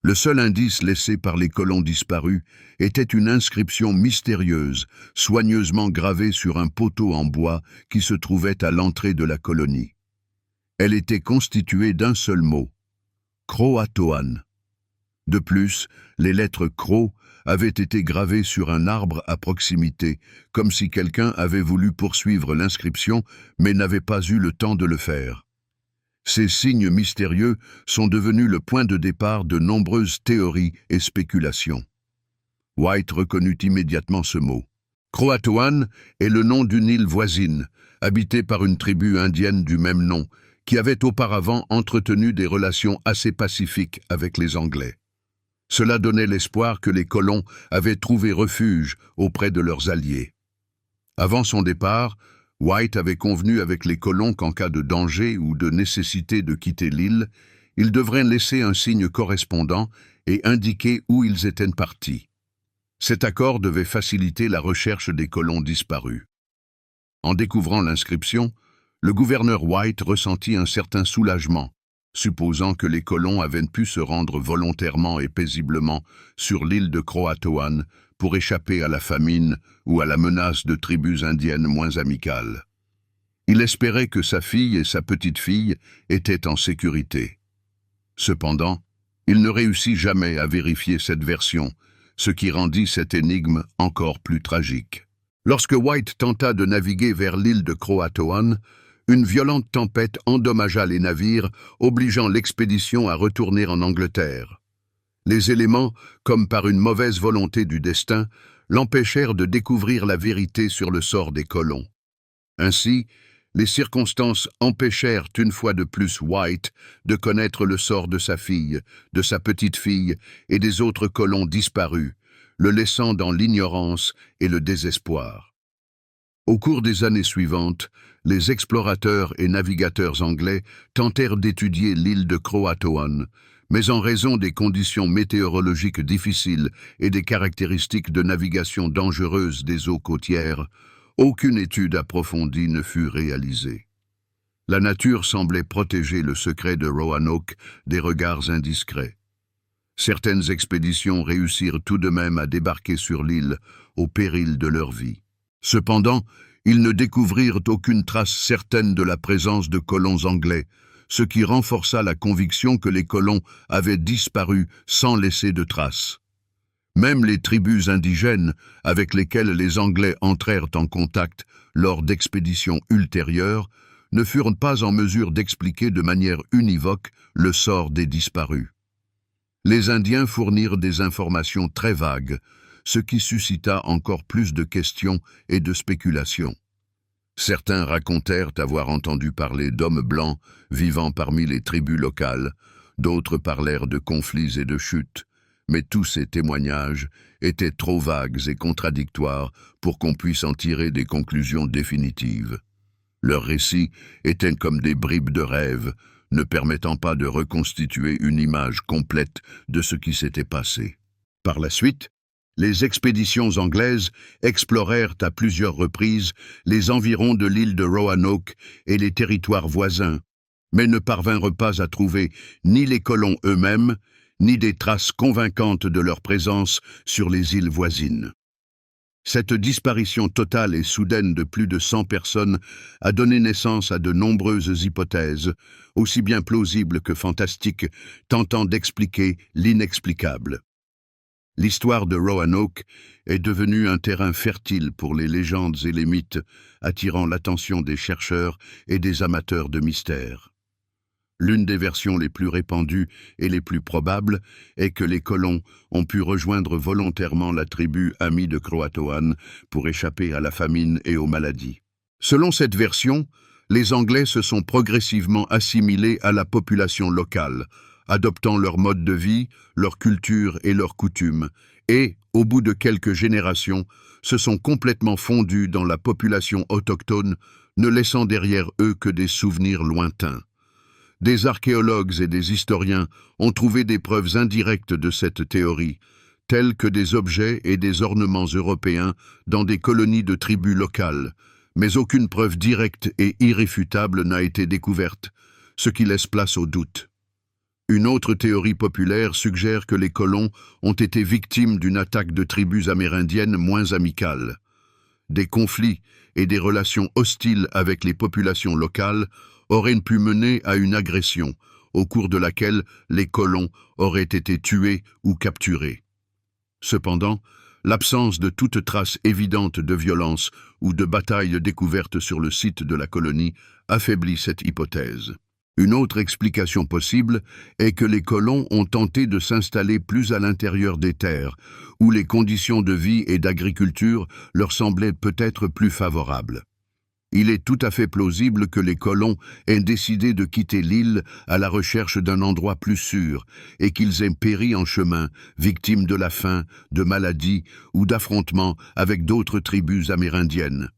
Le seul indice laissé par les colons disparus était une inscription mystérieuse, soigneusement gravée sur un poteau en bois qui se trouvait à l'entrée de la colonie. Elle était constituée d'un seul mot, Croatoan. De plus, les lettres Crow avaient été gravées sur un arbre à proximité, comme si quelqu'un avait voulu poursuivre l'inscription, mais n'avait pas eu le temps de le faire. Ces signes mystérieux sont devenus le point de départ de nombreuses théories et spéculations. White reconnut immédiatement ce mot. Croatoan est le nom d'une île voisine, habitée par une tribu indienne du même nom, qui avait auparavant entretenu des relations assez pacifiques avec les Anglais. Cela donnait l'espoir que les colons avaient trouvé refuge auprès de leurs alliés. Avant son départ, White avait convenu avec les colons qu'en cas de danger ou de nécessité de quitter l'île, ils devraient laisser un signe correspondant et indiquer où ils étaient partis. Cet accord devait faciliter la recherche des colons disparus. En découvrant l'inscription, Le gouverneur White ressentit un certain soulagement, supposant que les colons avaient pu se rendre volontairement et paisiblement sur l'île de Croatoan pour échapper à la famine ou à la menace de tribus indiennes moins amicales. Il espérait que sa fille et sa petite-fille étaient en sécurité. Cependant, il ne réussit jamais à vérifier cette version, ce qui rendit cette énigme encore plus tragique. Lorsque White tenta de naviguer vers l'île de Croatoan, une violente tempête endommagea les navires, obligeant l'expédition à retourner en Angleterre. Les éléments, comme par une mauvaise volonté du destin, l'empêchèrent de découvrir la vérité sur le sort des colons. Ainsi, les circonstances empêchèrent une fois de plus White de connaître le sort de sa fille, de sa petite-fille et des autres colons disparus, le laissant dans l'ignorance et le désespoir. Au cours des années suivantes, les explorateurs et navigateurs anglais tentèrent d'étudier l'île de Croatoan, mais en raison des conditions météorologiques difficiles et des caractéristiques de navigation dangereuses des eaux côtières, aucune étude approfondie ne fut réalisée. La nature semblait protéger le secret de Roanoke des regards indiscrets. Certaines expéditions réussirent tout de même à débarquer sur l'île au péril de leur vie. Cependant, ils ne découvrirent aucune trace certaine de la présence de colons anglais, ce qui renforça la conviction que les colons avaient disparu sans laisser de traces. Même les tribus indigènes avec lesquelles les Anglais entrèrent en contact lors d'expéditions ultérieures ne furent pas en mesure d'expliquer de manière univoque le sort des disparus. Les Indiens fournirent des informations très vagues, ce qui suscita encore plus de questions et de spéculations. Certains racontèrent avoir entendu parler d'hommes blancs vivant parmi les tribus locales, d'autres parlèrent de conflits et de chutes, mais tous ces témoignages étaient trop vagues et contradictoires pour qu'on puisse en tirer des conclusions définitives. Leurs récits étaient comme des bribes de rêve, ne permettant pas de reconstituer une image complète de ce qui s'était passé. Par la suite, les expéditions anglaises explorèrent à plusieurs reprises les environs de l'île de Roanoke et les territoires voisins, mais ne parvinrent pas à trouver ni les colons eux-mêmes, ni des traces convaincantes de leur présence sur les îles voisines. Cette disparition totale et soudaine de plus de 100 personnes a donné naissance à de nombreuses hypothèses, aussi bien plausibles que fantastiques, tentant d'expliquer l'inexplicable. L'histoire de Roanoke est devenue un terrain fertile pour les légendes et les mythes, attirant l'attention des chercheurs et des amateurs de mystères. L'une des versions les plus répandues et les plus probables est que les colons ont pu rejoindre volontairement la tribu amie de Croatoan pour échapper à la famine et aux maladies. Selon cette version, les Anglais se sont progressivement assimilés à la population locale, adoptant leur mode de vie, leur culture et leurs coutumes, et, au bout de quelques générations, se sont complètement fondus dans la population autochtone, ne laissant derrière eux que des souvenirs lointains. Des archéologues et des historiens ont trouvé des preuves indirectes de cette théorie, telles que des objets et des ornements européens dans des colonies de tribus locales, mais aucune preuve directe et irréfutable n'a été découverte, ce qui laisse place au doute. Une autre théorie populaire suggère que les colons ont été victimes d'une attaque de tribus amérindiennes moins amicales. Des conflits et des relations hostiles avec les populations locales auraient pu mener à une agression, au cours de laquelle les colons auraient été tués ou capturés. Cependant, l'absence de toute trace évidente de violence ou de bataille découverte sur le site de la colonie affaiblit cette hypothèse. Une autre explication possible est que les colons ont tenté de s'installer plus à l'intérieur des terres, où les conditions de vie et d'agriculture leur semblaient peut-être plus favorables. Il est tout à fait plausible que les colons aient décidé de quitter l'île à la recherche d'un endroit plus sûr et qu'ils aient péri en chemin, victimes de la faim, de maladies ou d'affrontements avec d'autres tribus amérindiennes.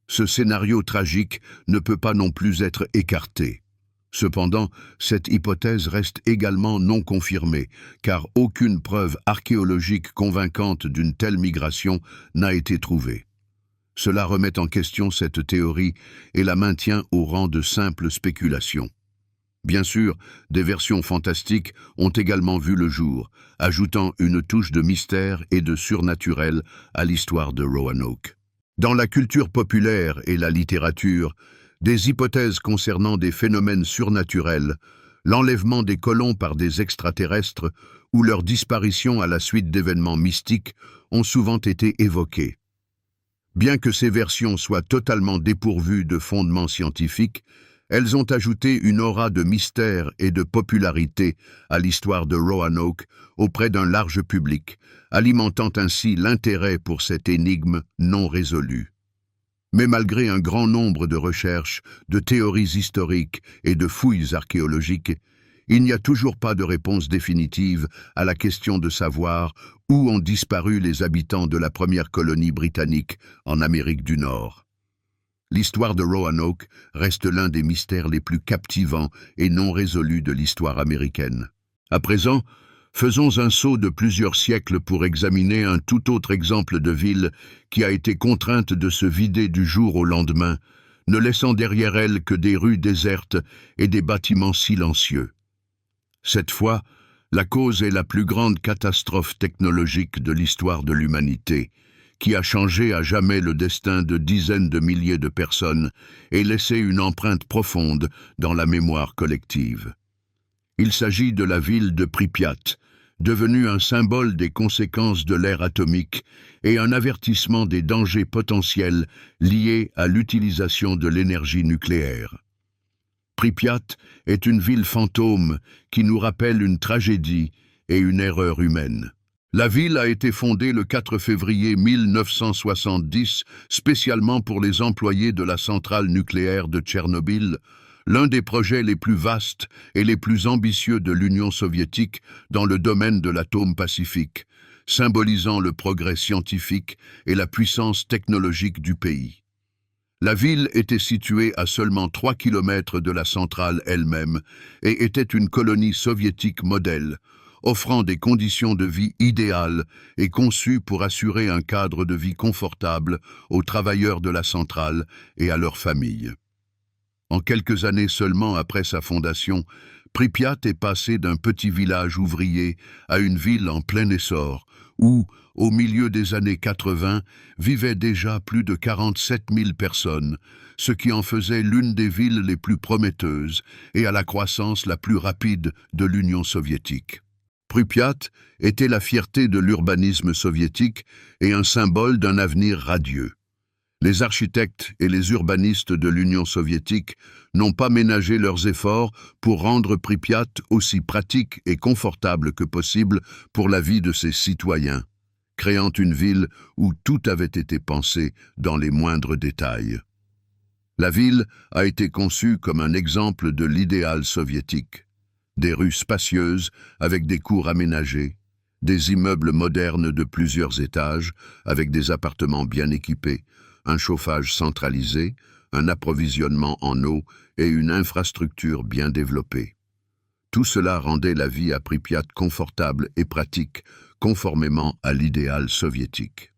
Ce scénario tragique ne peut pas non plus être écarté. Cependant, cette hypothèse reste également non confirmée, car aucune preuve archéologique convaincante d'une telle migration n'a été trouvée. Cela remet en question cette théorie et la maintient au rang de simple spéculation. Bien sûr, des versions fantastiques ont également vu le jour, ajoutant une touche de mystère et de surnaturel à l'histoire de Roanoke. Dans la culture populaire et la littérature, des hypothèses concernant des phénomènes surnaturels, l'enlèvement des colons par des extraterrestres ou leur disparition à la suite d'événements mystiques ont souvent été évoquées. Bien que ces versions soient totalement dépourvues de fondements scientifiques, elles ont ajouté une aura de mystère et de popularité à l'histoire de Roanoke auprès d'un large public, alimentant ainsi l'intérêt pour cette énigme non résolue. Mais malgré un grand nombre de recherches, de théories historiques et de fouilles archéologiques, il n'y a toujours pas de réponse définitive à la question de savoir où ont disparu les habitants de la première colonie britannique en Amérique du Nord. L'histoire de Roanoke reste l'un des mystères les plus captivants et non résolus de l'histoire américaine. À présent, faisons un saut de plusieurs siècles pour examiner un tout autre exemple de ville qui a été contrainte de se vider du jour au lendemain, ne laissant derrière elle que des rues désertes et des bâtiments silencieux. Cette fois, la cause est la plus grande catastrophe technologique de l'histoire de l'humanité, qui a changé à jamais le destin de dizaines de milliers de personnes et laissé une empreinte profonde dans la mémoire collective. Il s'agit de la ville de Pripyat, devenue un symbole des conséquences de l'ère atomique et un avertissement des dangers potentiels liés à l'utilisation de l'énergie nucléaire. Pripyat est une ville fantôme qui nous rappelle une tragédie et une erreur humaine. La ville a été fondée le 4 février 1970 spécialement pour les employés de la centrale nucléaire de Tchernobyl, l'un des projets les plus vastes et les plus ambitieux de l'Union soviétique dans le domaine de l'atome pacifique, symbolisant le progrès scientifique et la puissance technologique du pays. La ville était située à seulement 3 kilomètres de la centrale elle-même et était une colonie soviétique modèle, offrant des conditions de vie idéales et conçues pour assurer un cadre de vie confortable aux travailleurs de la centrale et à leurs familles. En quelques années seulement après sa fondation, Pripyat est passé d'un petit village ouvrier à une ville en plein essor, où, au milieu des années 80, vivaient déjà plus de 47 000 personnes, ce qui en faisait l'une des villes les plus prometteuses et à la croissance la plus rapide de l'Union soviétique. Pripyat était la fierté de l'urbanisme soviétique et un symbole d'un avenir radieux. Les architectes et les urbanistes de l'Union soviétique n'ont pas ménagé leurs efforts pour rendre Pripyat aussi pratique et confortable que possible pour la vie de ses citoyens, créant une ville où tout avait été pensé dans les moindres détails. La ville a été conçue comme un exemple de l'idéal soviétique. Des rues spacieuses avec des cours aménagés, des immeubles modernes de plusieurs étages avec des appartements bien équipés, un chauffage centralisé, un approvisionnement en eau et une infrastructure bien développée. Tout cela rendait la vie à Pripyat confortable et pratique, conformément à l'idéal soviétique.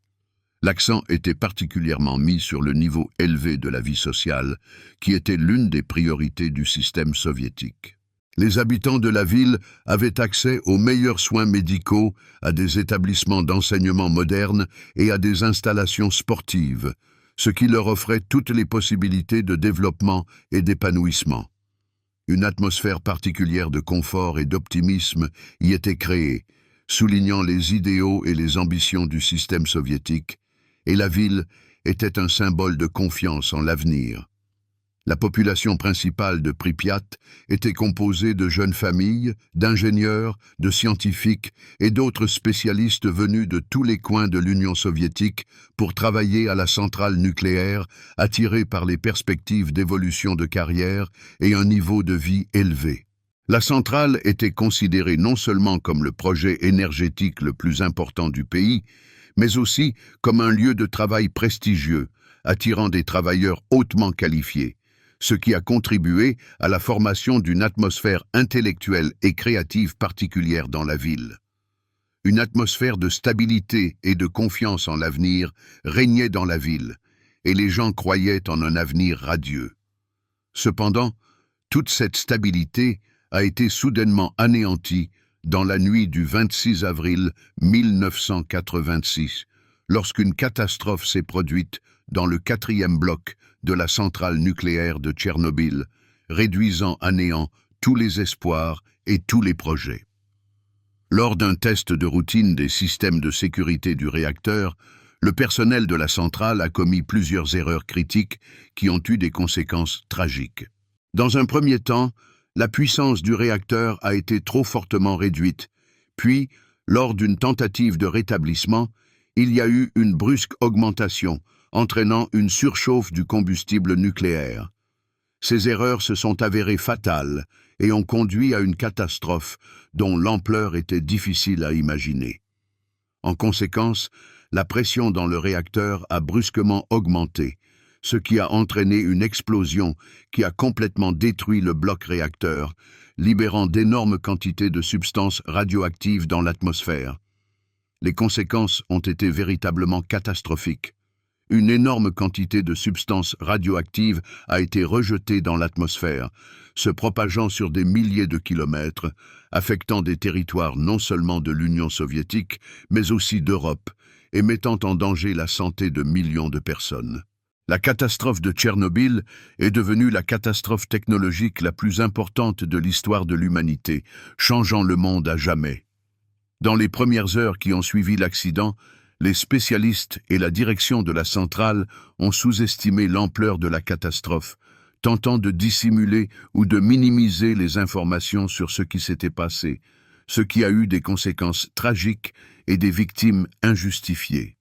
L'accent était particulièrement mis sur le niveau élevé de la vie sociale, qui était l'une des priorités du système soviétique. Les habitants de la ville avaient accès aux meilleurs soins médicaux, à des établissements d'enseignement modernes et à des installations sportives, ce qui leur offrait toutes les possibilités de développement et d'épanouissement. Une atmosphère particulière de confort et d'optimisme y était créée, soulignant les idéaux et les ambitions du système soviétique, et la ville était un symbole de confiance en l'avenir. La population principale de Pripyat était composée de jeunes familles, d'ingénieurs, de scientifiques et d'autres spécialistes venus de tous les coins de l'Union soviétique pour travailler à la centrale nucléaire, attirés par les perspectives d'évolution de carrière et un niveau de vie élevé. La centrale était considérée non seulement comme le projet énergétique le plus important du pays, mais aussi comme un lieu de travail prestigieux, attirant des travailleurs hautement qualifiés, ce qui a contribué à la formation d'une atmosphère intellectuelle et créative particulière dans la ville. Une atmosphère de stabilité et de confiance en l'avenir régnait dans la ville, et les gens croyaient en un avenir radieux. Cependant, toute cette stabilité a été soudainement anéantie dans la nuit du 26 avril 1986, lorsqu'une catastrophe s'est produite dans le 4e bloc de la centrale nucléaire de Tchernobyl, réduisant à néant tous les espoirs et tous les projets. Lors d'un test de routine des systèmes de sécurité du réacteur, le personnel de la centrale a commis plusieurs erreurs critiques qui ont eu des conséquences tragiques. Dans un premier temps, la puissance du réacteur a été trop fortement réduite, puis, lors d'une tentative de rétablissement, il y a eu une brusque augmentation, entraînant une surchauffe du combustible nucléaire. Ces erreurs se sont avérées fatales et ont conduit à une catastrophe dont l'ampleur était difficile à imaginer. En conséquence, la pression dans le réacteur a brusquement augmenté, ce qui a entraîné une explosion qui a complètement détruit le bloc réacteur, libérant d'énormes quantités de substances radioactives dans l'atmosphère. Les conséquences ont été véritablement catastrophiques. Une énorme quantité de substances radioactives a été rejetée dans l'atmosphère, se propageant sur des milliers de kilomètres, affectant des territoires non seulement de l'Union soviétique, mais aussi d'Europe, et mettant en danger la santé de millions de personnes. La catastrophe de Tchernobyl est devenue la catastrophe technologique la plus importante de l'histoire de l'humanité, changeant le monde à jamais. Dans les premières heures qui ont suivi l'accident, les spécialistes et la direction de la centrale ont sous-estimé l'ampleur de la catastrophe, tentant de dissimuler ou de minimiser les informations sur ce qui s'était passé, ce qui a eu des conséquences tragiques et des victimes injustifiées.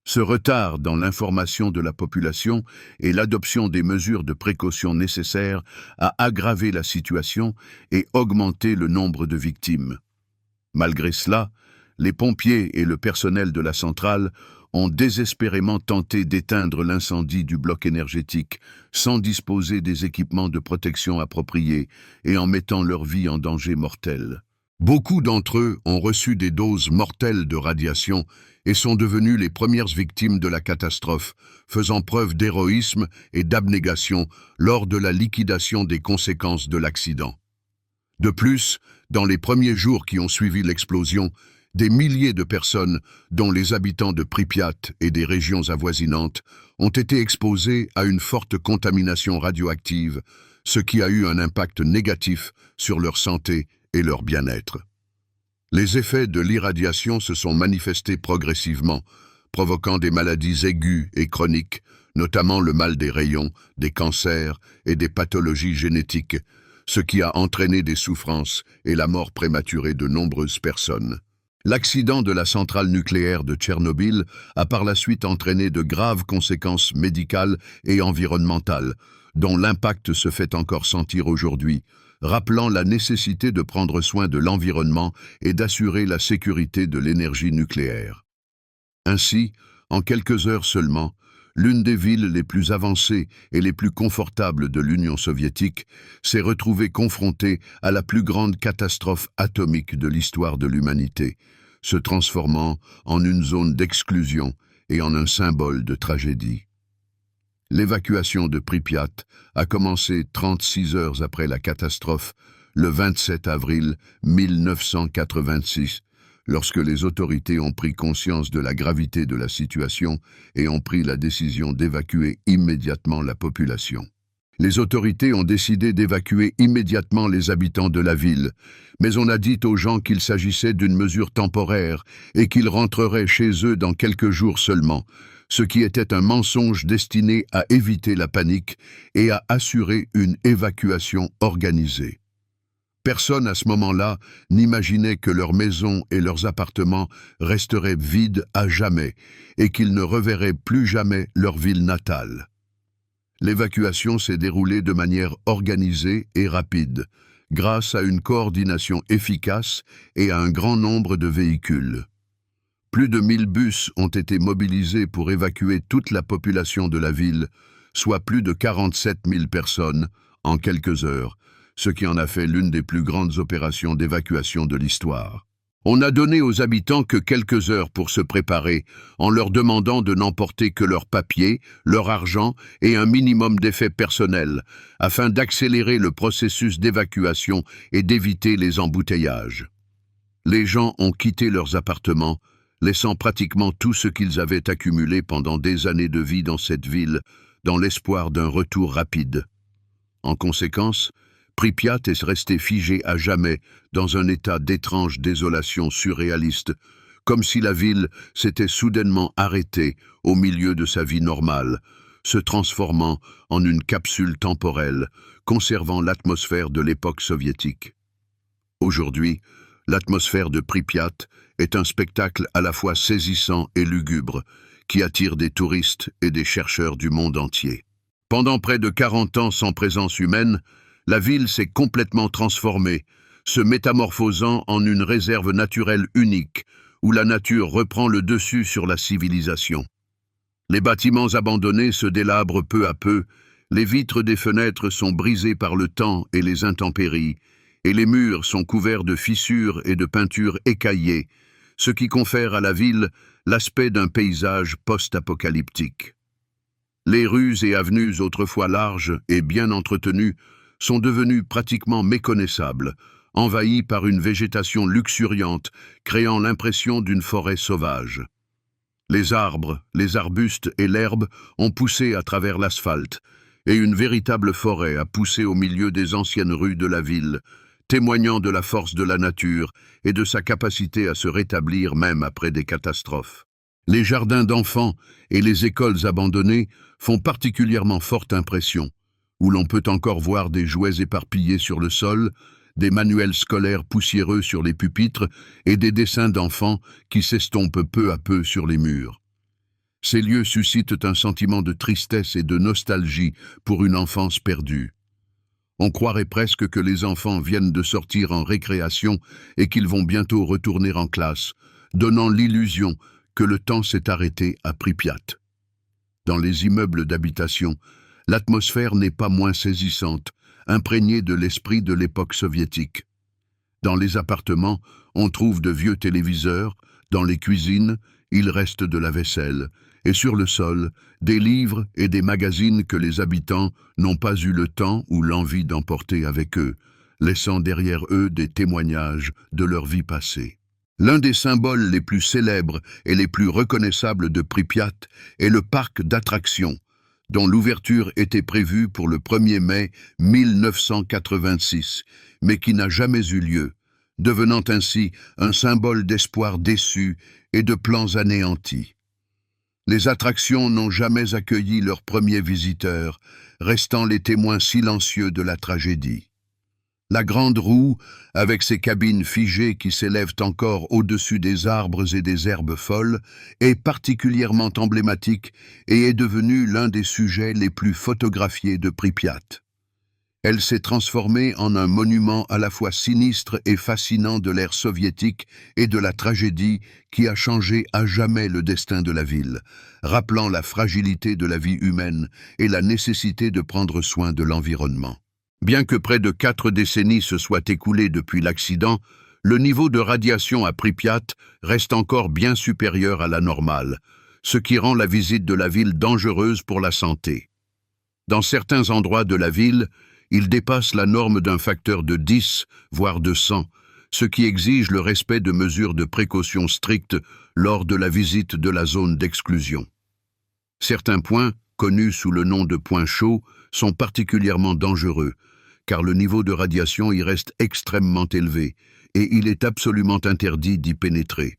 Ce retard dans l'information de la population et l'adoption des mesures de précaution nécessaires a aggravé la situation et augmenté le nombre de victimes. Malgré cela, les pompiers et le personnel de la centrale ont désespérément tenté d'éteindre l'incendie du bloc énergétique sans disposer des équipements de protection appropriés et en mettant leur vie en danger mortel. Beaucoup d'entre eux ont reçu des doses mortelles de radiation et sont devenus les premières victimes de la catastrophe, faisant preuve d'héroïsme et d'abnégation lors de la liquidation des conséquences de l'accident. De plus, dans les premiers jours qui ont suivi l'explosion, des milliers de personnes, dont les habitants de Pripyat et des régions avoisinantes, ont été exposées à une forte contamination radioactive, ce qui a eu un impact négatif sur leur santé et leur bien-être. Les effets de l'irradiation se sont manifestés progressivement, provoquant des maladies aiguës et chroniques, notamment le mal des rayons, des cancers et des pathologies génétiques, ce qui a entraîné des souffrances et la mort prématurée de nombreuses personnes. L'accident de la centrale nucléaire de Tchernobyl a par la suite entraîné de graves conséquences médicales et environnementales, dont l'impact se fait encore sentir aujourd'hui, rappelant la nécessité de prendre soin de l'environnement et d'assurer la sécurité de l'énergie nucléaire. Ainsi, en quelques heures seulement, l'une des villes les plus avancées et les plus confortables de l'Union soviétique s'est retrouvée confrontée à la plus grande catastrophe atomique de l'histoire de l'humanité, se transformant en une zone d'exclusion et en un symbole de tragédie. L'évacuation de Pripyat a commencé 36 heures après la catastrophe, le 27 avril 1986, lorsque les autorités ont pris conscience de la gravité de la situation et ont pris la décision d'évacuer immédiatement la population. Les autorités ont décidé d'évacuer immédiatement les habitants de la ville, mais on a dit aux gens qu'il s'agissait d'une mesure temporaire et qu'ils rentreraient chez eux dans quelques jours seulement, ce qui était un mensonge destiné à éviter la panique et à assurer une évacuation organisée. Personne à ce moment-là n'imaginait que leurs maisons et leurs appartements resteraient vides à jamais et qu'ils ne reverraient plus jamais leur ville natale. L'évacuation s'est déroulée de manière organisée et rapide, grâce à une coordination efficace et à un grand nombre de véhicules. Plus de 1000 bus ont été mobilisés pour évacuer toute la population de la ville, soit plus de 47 000 personnes, en quelques heures, ce qui en a fait l'une des plus grandes opérations d'évacuation de l'histoire. On n'a donné aux habitants que quelques heures pour se préparer, en leur demandant de n'emporter que leurs papiers, leur argent et un minimum d'effets personnels, afin d'accélérer le processus d'évacuation et d'éviter les embouteillages. Les gens ont quitté leurs appartements, laissant pratiquement tout ce qu'ils avaient accumulé pendant des années de vie dans cette ville, dans l'espoir d'un retour rapide. En conséquence, Pripyat est resté figé à jamais dans un état d'étrange désolation surréaliste, comme si la ville s'était soudainement arrêtée au milieu de sa vie normale, se transformant en une capsule temporelle, conservant l'atmosphère de l'époque soviétique. Aujourd'hui, l'atmosphère de Pripyat est un spectacle à la fois saisissant et lugubre, qui attire des touristes et des chercheurs du monde entier. Pendant près de 40 ans sans présence humaine, la ville s'est complètement transformée, se métamorphosant en une réserve naturelle unique, où la nature reprend le dessus sur la civilisation. Les bâtiments abandonnés se délabrent peu à peu, les vitres des fenêtres sont brisées par le temps et les intempéries, et les murs sont couverts de fissures et de peintures écaillées, ce qui confère à la ville l'aspect d'un paysage post-apocalyptique. Les rues et avenues autrefois larges et bien entretenues sont devenues pratiquement méconnaissables, envahies par une végétation luxuriante, créant l'impression d'une forêt sauvage. Les arbres, les arbustes et l'herbe ont poussé à travers l'asphalte, et une véritable forêt a poussé au milieu des anciennes rues de la ville, témoignant de la force de la nature et de sa capacité à se rétablir même après des catastrophes. Les jardins d'enfants et les écoles abandonnées font particulièrement forte impression, où l'on peut encore voir des jouets éparpillés sur le sol, des manuels scolaires poussiéreux sur les pupitres et des dessins d'enfants qui s'estompent peu à peu sur les murs. Ces lieux suscitent un sentiment de tristesse et de nostalgie pour une enfance perdue. On croirait presque que les enfants viennent de sortir en récréation et qu'ils vont bientôt retourner en classe, donnant l'illusion que le temps s'est arrêté à Pripyat. Dans les immeubles d'habitation, l'atmosphère n'est pas moins saisissante, imprégnée de l'esprit de l'époque soviétique. Dans les appartements, on trouve de vieux téléviseurs, dans les cuisines, il reste de la vaisselle, et sur le sol, des livres et des magazines que les habitants n'ont pas eu le temps ou l'envie d'emporter avec eux, laissant derrière eux des témoignages de leur vie passée. L'un des symboles les plus célèbres et les plus reconnaissables de Pripyat est le parc d'attractions, dont l'ouverture était prévue pour le 1er mai 1986, mais qui n'a jamais eu lieu, devenant ainsi un symbole d'espoir déçu et de plans anéantis. Les attractions n'ont jamais accueilli leurs premiers visiteurs, restant les témoins silencieux de la tragédie. La grande roue, avec ses cabines figées qui s'élèvent encore au-dessus des arbres et des herbes folles, est particulièrement emblématique et est devenue l'un des sujets les plus photographiés de Pripyat. Elle s'est transformée en un monument à la fois sinistre et fascinant de l'ère soviétique et de la tragédie qui a changé à jamais le destin de la ville, rappelant la fragilité de la vie humaine et la nécessité de prendre soin de l'environnement. Bien que près de 4 décennies se soient écoulées depuis l'accident, le niveau de radiation à Pripyat reste encore bien supérieur à la normale, ce qui rend la visite de la ville dangereuse pour la santé. Dans certains endroits de la ville, il dépasse la norme d'un facteur de 10, voire de 100, ce qui exige le respect de mesures de précaution strictes lors de la visite de la zone d'exclusion. Certains points, connus sous le nom de points chauds, sont particulièrement dangereux, car le niveau de radiation y reste extrêmement élevé, et il est absolument interdit d'y pénétrer.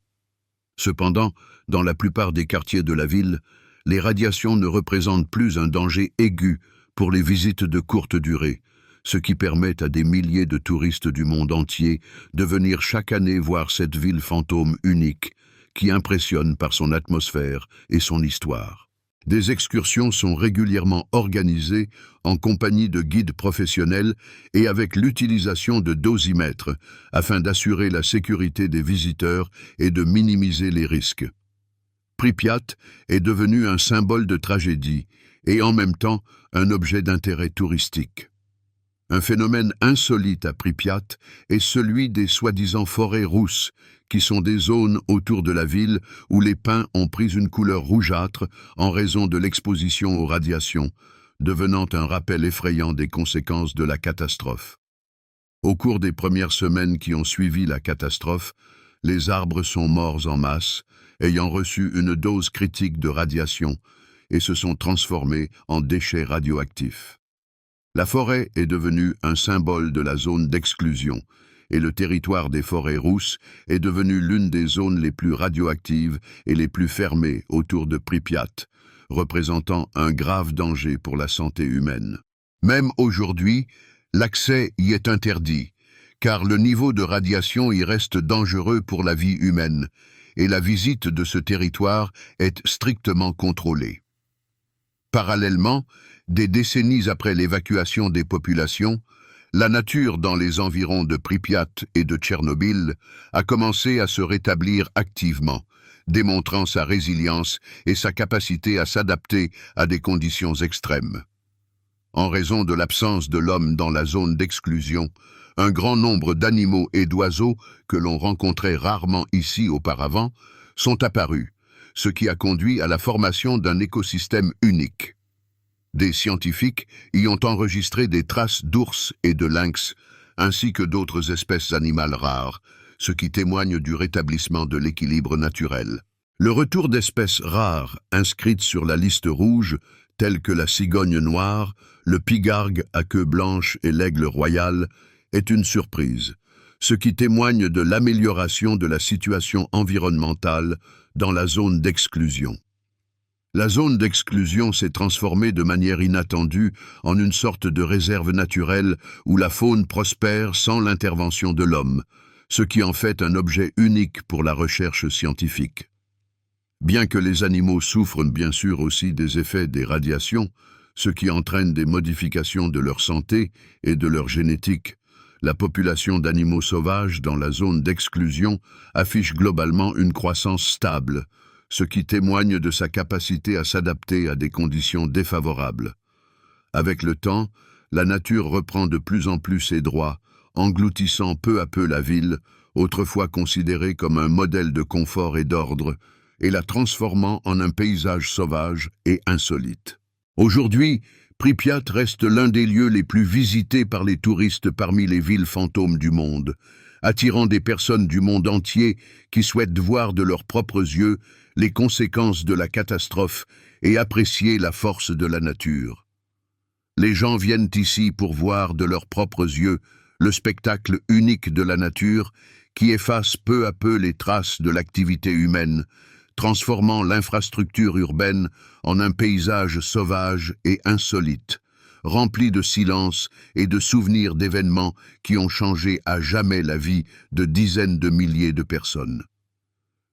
Cependant, dans la plupart des quartiers de la ville, les radiations ne représentent plus un danger aigu pour les visites de courte durée, ce qui permet à des milliers de touristes du monde entier de venir chaque année voir cette ville fantôme unique, qui impressionne par son atmosphère et son histoire. Des excursions sont régulièrement organisées en compagnie de guides professionnels et avec l'utilisation de dosimètres afin d'assurer la sécurité des visiteurs et de minimiser les risques. Pripyat est devenu un symbole de tragédie et en même temps un objet d'intérêt touristique. Un phénomène insolite à Pripyat est celui des soi-disant forêts rousses, qui sont des zones autour de la ville où les pins ont pris une couleur rougeâtre en raison de l'exposition aux radiations, devenant un rappel effrayant des conséquences de la catastrophe. Au cours des premières semaines qui ont suivi la catastrophe, les arbres sont morts en masse, ayant reçu une dose critique de radiation, et se sont transformés en déchets radioactifs. La forêt est devenue un symbole de la zone d'exclusion, et le territoire des forêts rousses est devenu l'une des zones les plus radioactives et les plus fermées autour de Pripyat, représentant un grave danger pour la santé humaine. Même aujourd'hui, l'accès y est interdit, car le niveau de radiation y reste dangereux pour la vie humaine, et la visite de ce territoire est strictement contrôlée. Parallèlement, des décennies après l'évacuation des populations, la nature dans les environs de Pripyat et de Tchernobyl a commencé à se rétablir activement, démontrant sa résilience et sa capacité à s'adapter à des conditions extrêmes. En raison de l'absence de l'homme dans la zone d'exclusion, un grand nombre d'animaux et d'oiseaux que l'on rencontrait rarement ici auparavant sont apparus, ce qui a conduit à la formation d'un écosystème unique. Des scientifiques y ont enregistré des traces d'ours et de lynx, ainsi que d'autres espèces animales rares, ce qui témoigne du rétablissement de l'équilibre naturel. Le retour d'espèces rares inscrites sur la liste rouge, telles que la cigogne noire, le pigargue à queue blanche et l'aigle royal, est une surprise, ce qui témoigne de l'amélioration de la situation environnementale dans la zone d'exclusion. La zone d'exclusion s'est transformée de manière inattendue en une sorte de réserve naturelle où la faune prospère sans l'intervention de l'homme, ce qui en fait un objet unique pour la recherche scientifique. Bien que les animaux souffrent bien sûr aussi des effets des radiations, ce qui entraîne des modifications de leur santé et de leur génétique, la population d'animaux sauvages dans la zone d'exclusion affiche globalement une croissance stable, ce qui témoigne de sa capacité à s'adapter à des conditions défavorables. Avec le temps, la nature reprend de plus en plus ses droits, engloutissant peu à peu la ville, autrefois considérée comme un modèle de confort et d'ordre, et la transformant en un paysage sauvage et insolite. Aujourd'hui, Pripyat reste l'un des lieux les plus visités par les touristes parmi les villes fantômes du monde, attirant des personnes du monde entier qui souhaitent voir de leurs propres yeux les conséquences de la catastrophe et apprécier la force de la nature. Les gens viennent ici pour voir de leurs propres yeux le spectacle unique de la nature qui efface peu à peu les traces de l'activité humaine, transformant l'infrastructure urbaine en un paysage sauvage et insolite, rempli de silence et de souvenirs d'événements qui ont changé à jamais la vie de dizaines de milliers de personnes.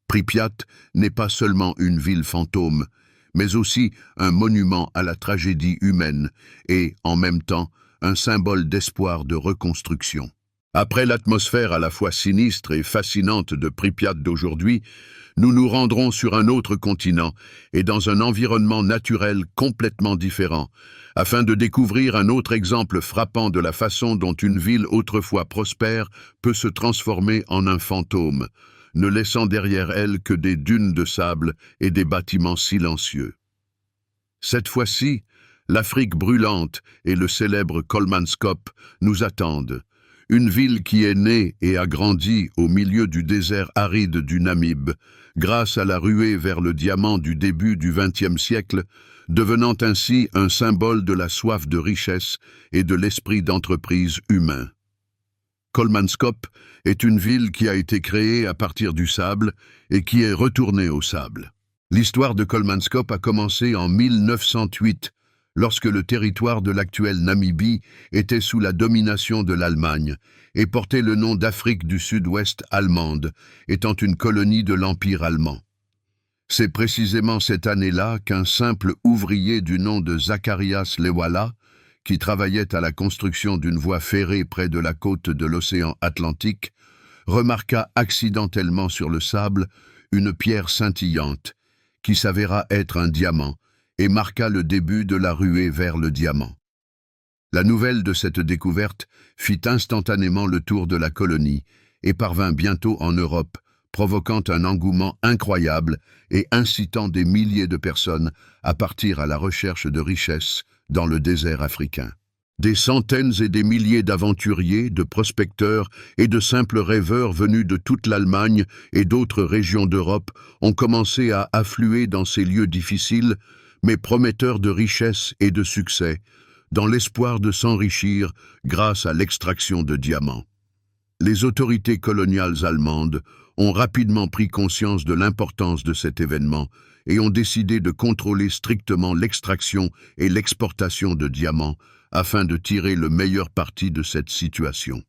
Pripyat n'est pas seulement une ville fantôme, mais aussi un monument à la tragédie humaine et, en même temps, un symbole d'espoir de reconstruction. Après l'atmosphère à la fois sinistre et fascinante de Pripyat d'aujourd'hui, nous nous rendrons sur un autre continent et dans un environnement naturel complètement différent, afin de découvrir un autre exemple frappant de la façon dont une ville autrefois prospère peut se transformer en un fantôme, ne laissant derrière elle que des dunes de sable et des bâtiments silencieux. Cette fois-ci, l'Afrique brûlante et le célèbre Kolmanskop nous attendent, une ville qui est née et a grandi au milieu du désert aride du Namib, grâce à la ruée vers le diamant du début du XXe siècle, devenant ainsi un symbole de la soif de richesse et de l'esprit d'entreprise humain. Kolmanskop est une ville qui a été créée à partir du sable et qui est retournée au sable. L'histoire de Kolmanskop a commencé en 1908, lorsque le territoire de l'actuelle Namibie était sous la domination de l'Allemagne et portait le nom d'Afrique du Sud-Ouest allemande, étant une colonie de l'Empire allemand. C'est précisément cette année-là qu'un simple ouvrier du nom de Zacharias Lewala, qui travaillait à la construction d'une voie ferrée près de la côte de l'océan Atlantique, remarqua accidentellement sur le sable une pierre scintillante, qui s'avéra être un diamant, et marqua le début de la ruée vers le diamant. La nouvelle de cette découverte fit instantanément le tour de la colonie et parvint bientôt en Europe, provoquant un engouement incroyable et incitant des milliers de personnes à partir à la recherche de richesses dans le désert africain. Des centaines et des milliers d'aventuriers, de prospecteurs et de simples rêveurs venus de toute l'Allemagne et d'autres régions d'Europe ont commencé à affluer dans ces lieux difficiles, mais prometteurs de richesses et de succès, dans l'espoir de s'enrichir grâce à l'extraction de diamants. Les autorités coloniales allemandes ont rapidement pris conscience de l'importance de cet événement et ont décidé de contrôler strictement l'extraction et l'exportation de diamants afin de tirer le meilleur parti de cette situation.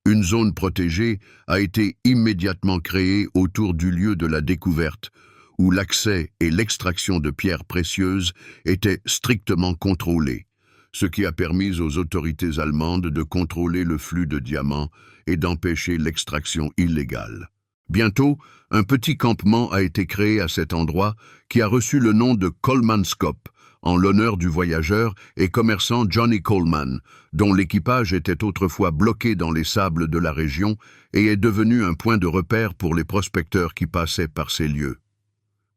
Une zone protégée a été immédiatement créée autour du lieu de la découverte, où l'accès et l'extraction de pierres précieuses étaient strictement contrôlés, ce qui a permis aux autorités allemandes de contrôler le flux de diamants et d'empêcher l'extraction illégale. Bientôt, un petit campement a été créé à cet endroit qui a reçu le nom de Colemanskop, en l'honneur du voyageur et commerçant Johnny Coleman, dont l'équipage était autrefois bloqué dans les sables de la région et est devenu un point de repère pour les prospecteurs qui passaient par ces lieux.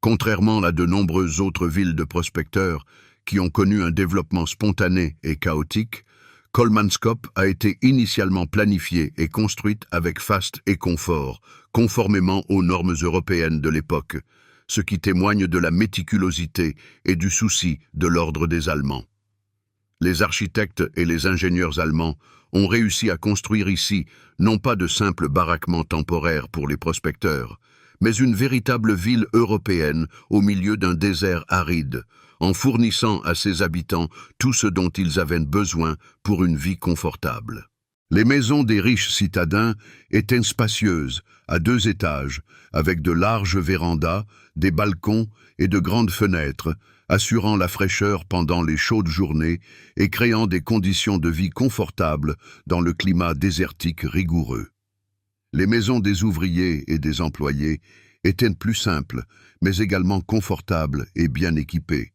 Contrairement à de nombreuses autres villes de prospecteurs qui ont connu un développement spontané et chaotique, Colemanskop a été initialement planifiée et construite avec faste et confort, conformément aux normes européennes de l'époque, ce qui témoigne de la méticulosité et du souci de l'ordre des Allemands. Les architectes et les ingénieurs allemands ont réussi à construire ici non pas de simples baraquements temporaires pour les prospecteurs, mais une véritable ville européenne au milieu d'un désert aride, en fournissant à ses habitants tout ce dont ils avaient besoin pour une vie confortable. Les maisons des riches citadins étaient spacieuses, à 2 étages, avec de larges vérandas, des balcons et de grandes fenêtres, assurant la fraîcheur pendant les chaudes journées et créant des conditions de vie confortables dans le climat désertique rigoureux. Les maisons des ouvriers et des employés étaient plus simples, mais également confortables et bien équipées,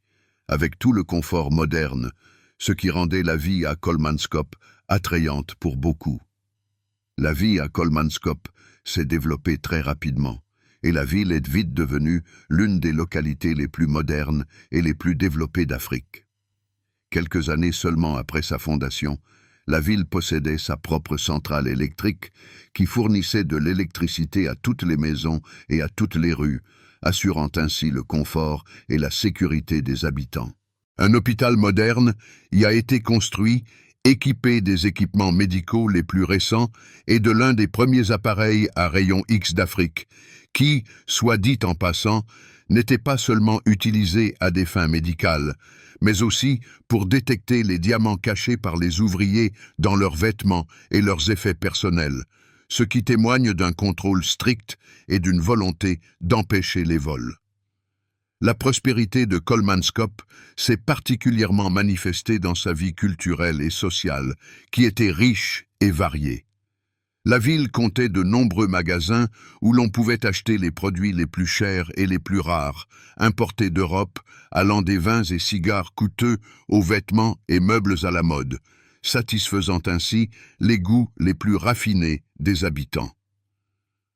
avec tout le confort moderne, ce qui rendait la vie à Colemanskop attrayante pour beaucoup. La vie à Colemanskop s'est développée très rapidement, et la ville est vite devenue l'une des localités les plus modernes et les plus développées d'Afrique. Quelques années seulement après sa fondation, la ville possédait sa propre centrale électrique qui fournissait de l'électricité à toutes les maisons et à toutes les rues, assurant ainsi le confort et la sécurité des habitants. Un hôpital moderne y a été construit, équipé des équipements médicaux les plus récents et de l'un des premiers appareils à rayons X d'Afrique, qui, soit dit en passant, n'était pas seulement utilisé à des fins médicales, mais aussi pour détecter les diamants cachés par les ouvriers dans leurs vêtements et leurs effets personnels, ce qui témoigne d'un contrôle strict et d'une volonté d'empêcher les vols. La prospérité de Colemanskop s'est particulièrement manifestée dans sa vie culturelle et sociale, qui était riche et variée. La ville comptait de nombreux magasins où l'on pouvait acheter les produits les plus chers et les plus rares, importés d'Europe, allant des vins et cigares coûteux aux vêtements et meubles à la mode, satisfaisant ainsi les goûts les plus raffinés des habitants.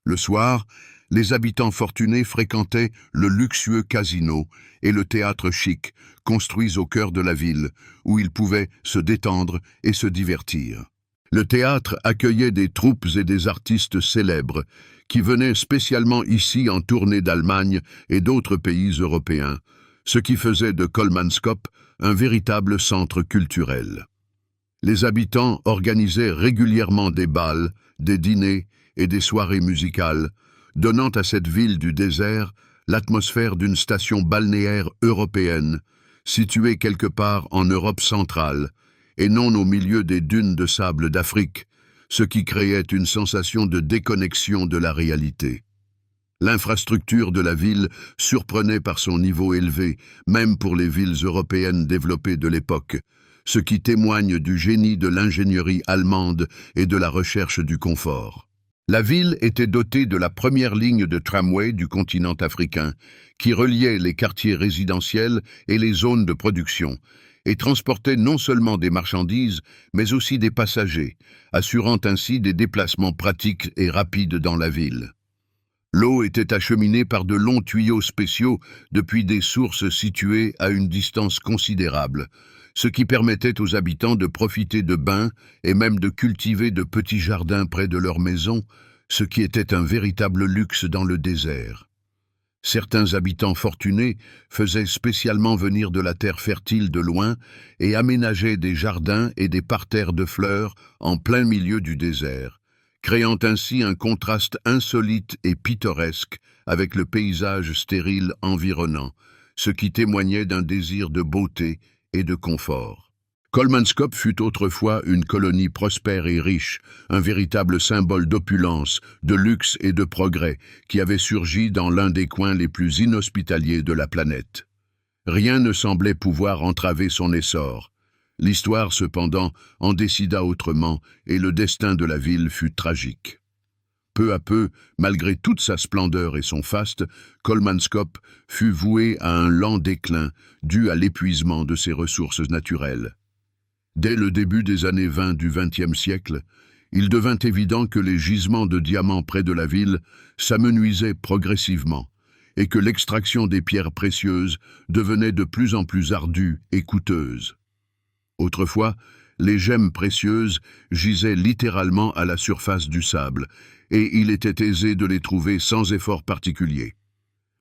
Le soir, les habitants fortunés fréquentaient le luxueux casino et le théâtre chic, construits au cœur de la ville, où ils pouvaient se détendre et se divertir. Le théâtre accueillait des troupes et des artistes célèbres qui venaient spécialement ici en tournée d'Allemagne et d'autres pays européens, ce qui faisait de Colemanskop un véritable centre culturel. Les habitants organisaient régulièrement des bals, des dîners et des soirées musicales, donnant à cette ville du désert l'atmosphère d'une station balnéaire européenne, située quelque part en Europe centrale, et non au milieu des dunes de sable d'Afrique, ce qui créait une sensation de déconnexion de la réalité. L'infrastructure de la ville surprenait par son niveau élevé, même pour les villes européennes développées de l'époque, ce qui témoigne du génie de l'ingénierie allemande et de la recherche du confort. La ville était dotée de la première ligne de tramway du continent africain, qui reliait les quartiers résidentiels et les zones de production, et transportait non seulement des marchandises, mais aussi des passagers, assurant ainsi des déplacements pratiques et rapides dans la ville. L'eau était acheminée par de longs tuyaux spéciaux depuis des sources situées à une distance considérable, ce qui permettait aux habitants de profiter de bains et même de cultiver de petits jardins près de leur maison, ce qui était un véritable luxe dans le désert. Certains habitants fortunés faisaient spécialement venir de la terre fertile de loin et aménageaient des jardins et des parterres de fleurs en plein milieu du désert, créant ainsi un contraste insolite et pittoresque avec le paysage stérile environnant, ce qui témoignait d'un désir de beauté et de confort. Kolmanskop fut autrefois une colonie prospère et riche, un véritable symbole d'opulence, de luxe et de progrès, qui avait surgi dans l'un des coins les plus inhospitaliers de la planète. Rien ne semblait pouvoir entraver son essor. L'histoire, cependant, en décida autrement, et le destin de la ville fut tragique. Peu à peu, malgré toute sa splendeur et son faste, Kolmanskop fut voué à un lent déclin, dû à l'épuisement de ses ressources naturelles. Dès le début des années 20 du XXe siècle, il devint évident que les gisements de diamants près de la ville s'amenuisaient progressivement et que l'extraction des pierres précieuses devenait de plus en plus ardue et coûteuse. Autrefois, les gemmes précieuses gisaient littéralement à la surface du sable et il était aisé de les trouver sans effort particulier.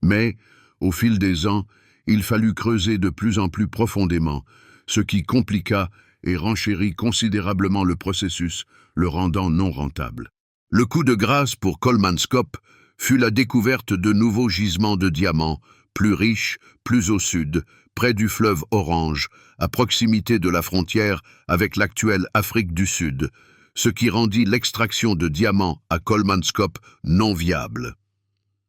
Mais, au fil des ans, il fallut creuser de plus en plus profondément, ce qui compliqua et renchérit considérablement le processus, le rendant non rentable. Le coup de grâce pour Kolmanskop fut la découverte de nouveaux gisements de diamants, plus riches, plus au sud, près du fleuve Orange, à proximité de la frontière avec l'actuelle Afrique du Sud, ce qui rendit l'extraction de diamants à Kolmanskop non viable.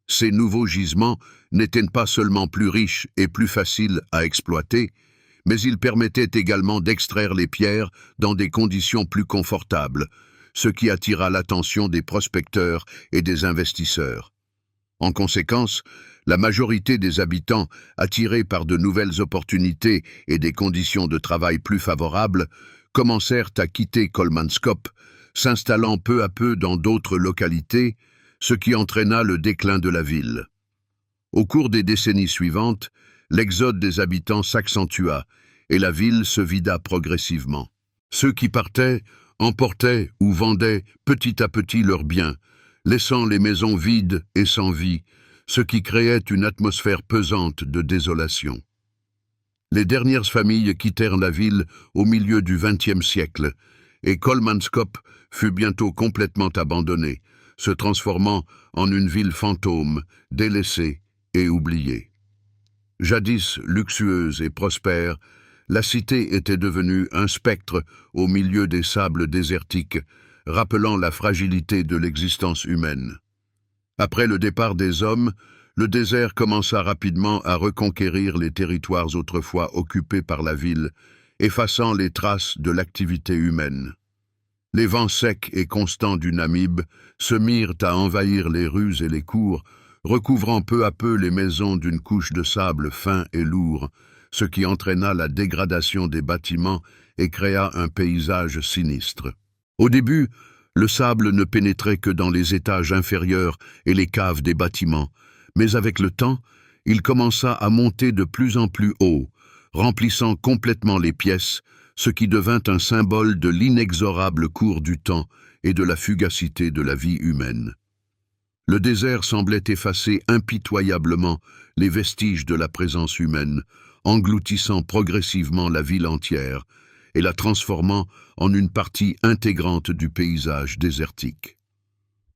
Ces nouveaux gisements n'étaient pas seulement plus riches et plus faciles à exploiter, mais ils permettaient également d'extraire les pierres dans des conditions plus confortables, ce qui attira l'attention des prospecteurs et des investisseurs. En conséquence, la majorité des habitants, attirés par de nouvelles opportunités et des conditions de travail plus favorables, commencèrent à quitter Kolmanskop, s'installant peu à peu dans d'autres localités, ce qui entraîna le déclin de la ville. Au cours des décennies suivantes, l'exode des habitants s'accentua et la ville se vida progressivement. Ceux qui partaient emportaient ou vendaient petit à petit leurs biens, laissant les maisons vides et sans vie, ce qui créait une atmosphère pesante de désolation. Les dernières familles quittèrent la ville au milieu du XXe siècle, et Kolmanskop fut bientôt complètement abandonnée, se transformant en une ville fantôme, délaissée et oubliée. Jadis luxueuse et prospère, la cité était devenue un spectre au milieu des sables désertiques, rappelant la fragilité de l'existence humaine. Après le départ des hommes, le désert commença rapidement à reconquérir les territoires autrefois occupés par la ville, effaçant les traces de l'activité humaine. Les vents secs et constants du Namibe se mirent à envahir les rues et les cours, recouvrant peu à peu les maisons d'une couche de sable fin et lourd, ce qui entraîna la dégradation des bâtiments et créa un paysage sinistre. Au début, le sable ne pénétrait que dans les étages inférieurs et les caves des bâtiments, mais avec le temps, il commença à monter de plus en plus haut, remplissant complètement les pièces, ce qui devint un symbole de l'inexorable cours du temps et de la fugacité de la vie humaine. Le désert semblait effacer impitoyablement les vestiges de la présence humaine, engloutissant progressivement la ville entière et la transformant en une partie intégrante du paysage désertique.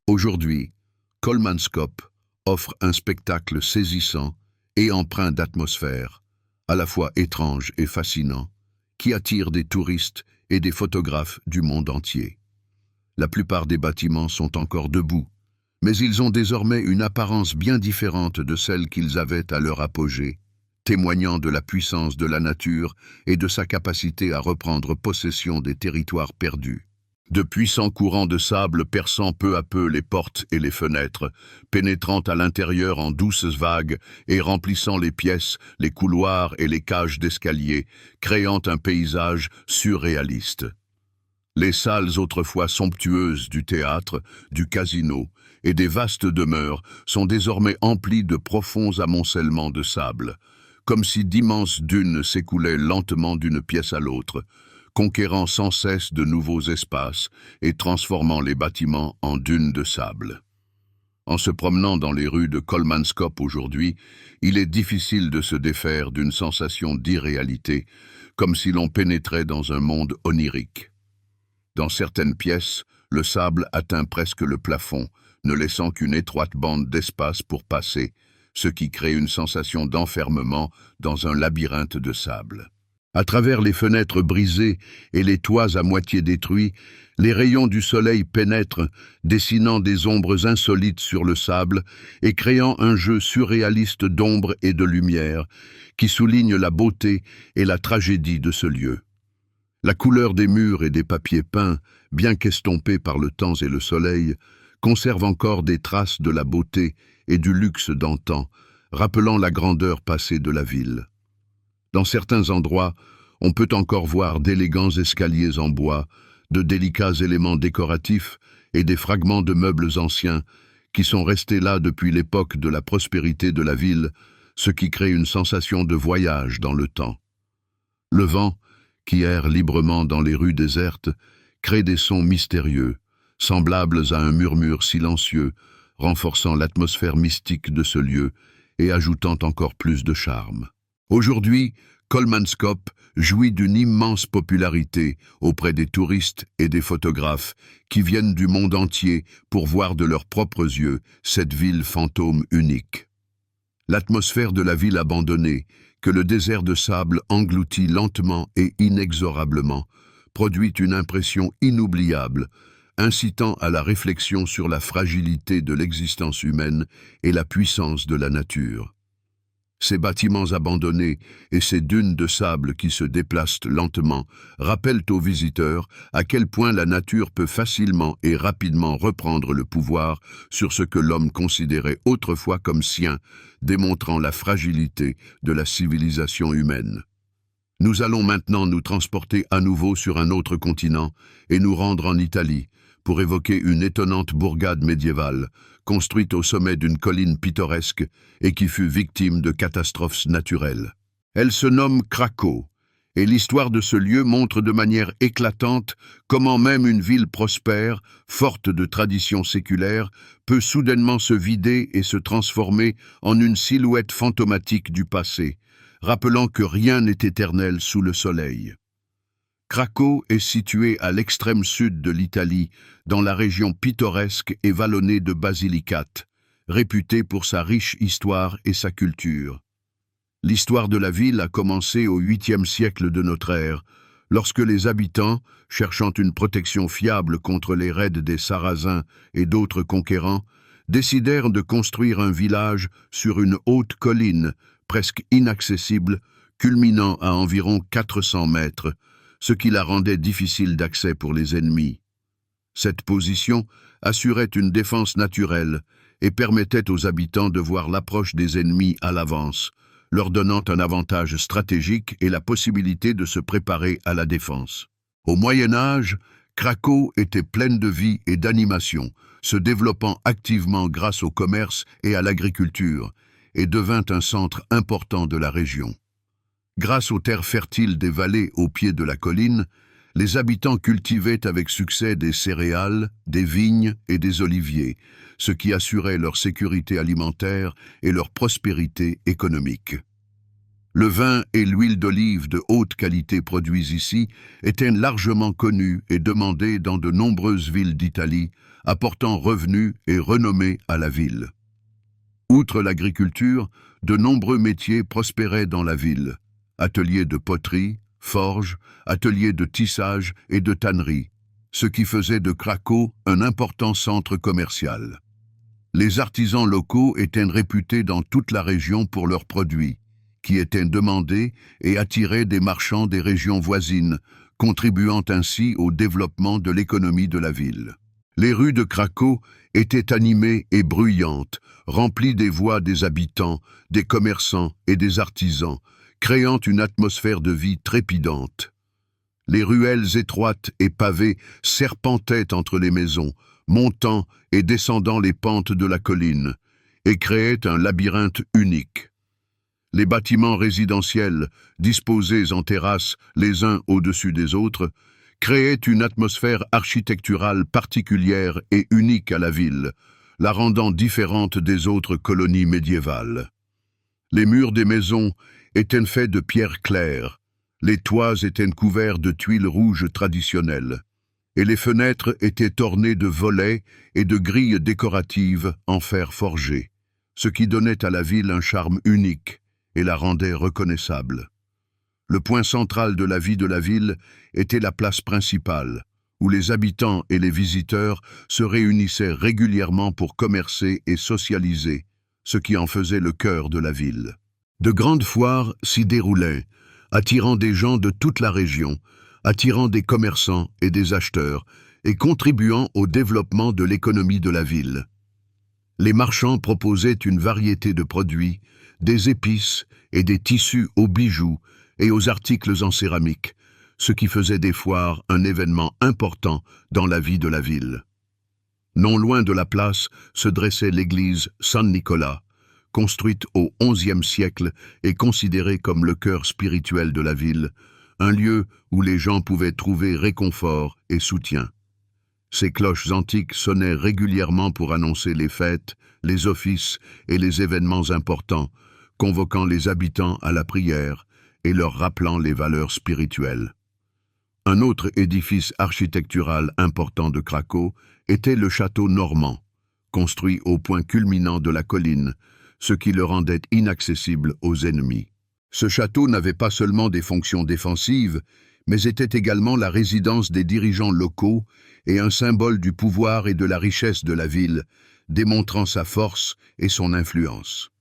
Aujourd'hui, Kolmanskop offre un spectacle saisissant et empreint d'atmosphère, à la fois étrange et fascinant, qui attire des touristes et des photographes du monde entier. La plupart des bâtiments sont encore debout, mais ils ont désormais une apparence bien différente de celle qu'ils avaient à leur apogée, témoignant de la puissance de la nature et de sa capacité à reprendre possession des territoires perdus. De puissants courants de sable perçant peu à peu les portes et les fenêtres, pénétrant à l'intérieur en douces vagues et remplissant les pièces, les couloirs et les cages d'escalier, créant un paysage surréaliste. Les salles autrefois somptueuses du théâtre, du casino et des vastes demeures sont désormais emplies de profonds amoncellements de sable, comme si d'immenses dunes s'écoulaient lentement d'une pièce à l'autre, conquérant sans cesse de nouveaux espaces et transformant les bâtiments en dunes de sable. En se promenant dans les rues de Kolmanskop aujourd'hui, il est difficile de se défaire d'une sensation d'irréalité, comme si l'on pénétrait dans un monde onirique. Dans certaines pièces, le sable atteint presque le plafond, ne laissant qu'une étroite bande d'espace pour passer, ce qui crée une sensation d'enfermement dans un labyrinthe de sable. À travers les fenêtres brisées et les toits à moitié détruits, les rayons du soleil pénètrent, dessinant des ombres insolites sur le sable et créant un jeu surréaliste d'ombre et de lumière qui souligne la beauté et la tragédie de ce lieu. La couleur des murs et des papiers peints, bien qu'estompés par le temps et le soleil, conserve encore des traces de la beauté et du luxe d'antan, rappelant la grandeur passée de la ville. Dans certains endroits, on peut encore voir d'élégants escaliers en bois, de délicats éléments décoratifs et des fragments de meubles anciens qui sont restés là depuis l'époque de la prospérité de la ville, ce qui crée une sensation de voyage dans le temps. Le vent, qui erre librement dans les rues désertes, crée des sons mystérieux, semblables à un murmure silencieux, renforçant l'atmosphère mystique de ce lieu et ajoutant encore plus de charme. Aujourd'hui, Kolmanskop jouit d'une immense popularité auprès des touristes et des photographes qui viennent du monde entier pour voir de leurs propres yeux cette ville fantôme unique. L'atmosphère de la ville abandonnée, que le désert de sable engloutit lentement et inexorablement, produit une impression inoubliable, incitant à la réflexion sur la fragilité de l'existence humaine et la puissance de la nature. Ces bâtiments abandonnés et ces dunes de sable qui se déplacent lentement rappellent aux visiteurs à quel point la nature peut facilement et rapidement reprendre le pouvoir sur ce que l'homme considérait autrefois comme sien, démontrant la fragilité de la civilisation humaine. Nous allons maintenant nous transporter à nouveau sur un autre continent et nous rendre en Italie pour évoquer une étonnante bourgade médiévale, construite au sommet d'une colline pittoresque et qui fut victime de catastrophes naturelles. Elle se nomme Kraków, et l'histoire de ce lieu montre de manière éclatante comment même une ville prospère, forte de traditions séculaires, peut soudainement se vider et se transformer en une silhouette fantomatique du passé, rappelant que rien n'est éternel sous le soleil. Kraków est située à l'extrême sud de l'Italie, dans la région pittoresque et vallonnée de Basilicate, réputée pour sa riche histoire et sa culture. L'histoire de la ville a commencé au 8e siècle de notre ère, lorsque les habitants, cherchant une protection fiable contre les raids des Sarrasins et d'autres conquérants, décidèrent de construire un village sur une haute colline, presque inaccessible, culminant à environ 400 mètres, ce qui la rendait difficile d'accès pour les ennemis. Cette position assurait une défense naturelle et permettait aux habitants de voir l'approche des ennemis à l'avance, leur donnant un avantage stratégique et la possibilité de se préparer à la défense. Au Moyen Âge, Kraków était pleine de vie et d'animation, se développant activement grâce au commerce et à l'agriculture, et devint un centre important de la région. Grâce aux terres fertiles des vallées au pied de la colline, les habitants cultivaient avec succès des céréales, des vignes et des oliviers, ce qui assurait leur sécurité alimentaire et leur prospérité économique. Le vin et l'huile d'olive de haute qualité produits ici étaient largement connus et demandés dans de nombreuses villes d'Italie, apportant revenus et renommée à la ville. Outre l'agriculture, de nombreux métiers prospéraient dans la ville. Ateliers de poterie, forges, ateliers de tissage et de tannerie, ce qui faisait de Kraków un important centre commercial. Les artisans locaux étaient réputés dans toute la région pour leurs produits, qui étaient demandés et attiraient des marchands des régions voisines, contribuant ainsi au développement de l'économie de la ville. Les rues de Cracow étaient animées et bruyantes, remplies des voix des habitants, des commerçants et des artisans, créant une atmosphère de vie trépidante. Les ruelles étroites et pavées serpentaient entre les maisons, montant et descendant les pentes de la colline, et créaient un labyrinthe unique. Les bâtiments résidentiels, disposés en terrasses les uns au-dessus des autres, créaient une atmosphère architecturale particulière et unique à la ville, la rendant différente des autres colonies médiévales. Les murs des maisons étaient faits de pierre claire, les toits étaient couverts de tuiles rouges traditionnelles, et les fenêtres étaient ornées de volets et de grilles décoratives en fer forgé, ce qui donnait à la ville un charme unique et la rendait reconnaissable. Le point central de la vie de la ville était la place principale, où les habitants et les visiteurs se réunissaient régulièrement pour commercer et socialiser, ce qui en faisait le cœur de la ville. De grandes foires s'y déroulaient, attirant des gens de toute la région, attirant des commerçants et des acheteurs, et contribuant au développement de l'économie de la ville. Les marchands proposaient une variété de produits, des épices et des tissus aux bijoux et aux articles en céramique, ce qui faisait des foires un événement important dans la vie de la ville. Non loin de la place se dressait l'église Saint-Nicolas, construite au XIe siècle et considérée comme le cœur spirituel de la ville, un lieu où les gens pouvaient trouver réconfort et soutien. Ces cloches antiques sonnaient régulièrement pour annoncer les fêtes, les offices et les événements importants, convoquant les habitants à la prière et leur rappelant les valeurs spirituelles. Un autre édifice architectural important de Cracow était le château normand, construit au point culminant de la colline, ce qui le rendait inaccessible aux ennemis. Ce château n'avait pas seulement des fonctions défensives, mais était également la résidence des dirigeants locaux et un symbole du pouvoir et de la richesse de la ville, démontrant sa force et son influence.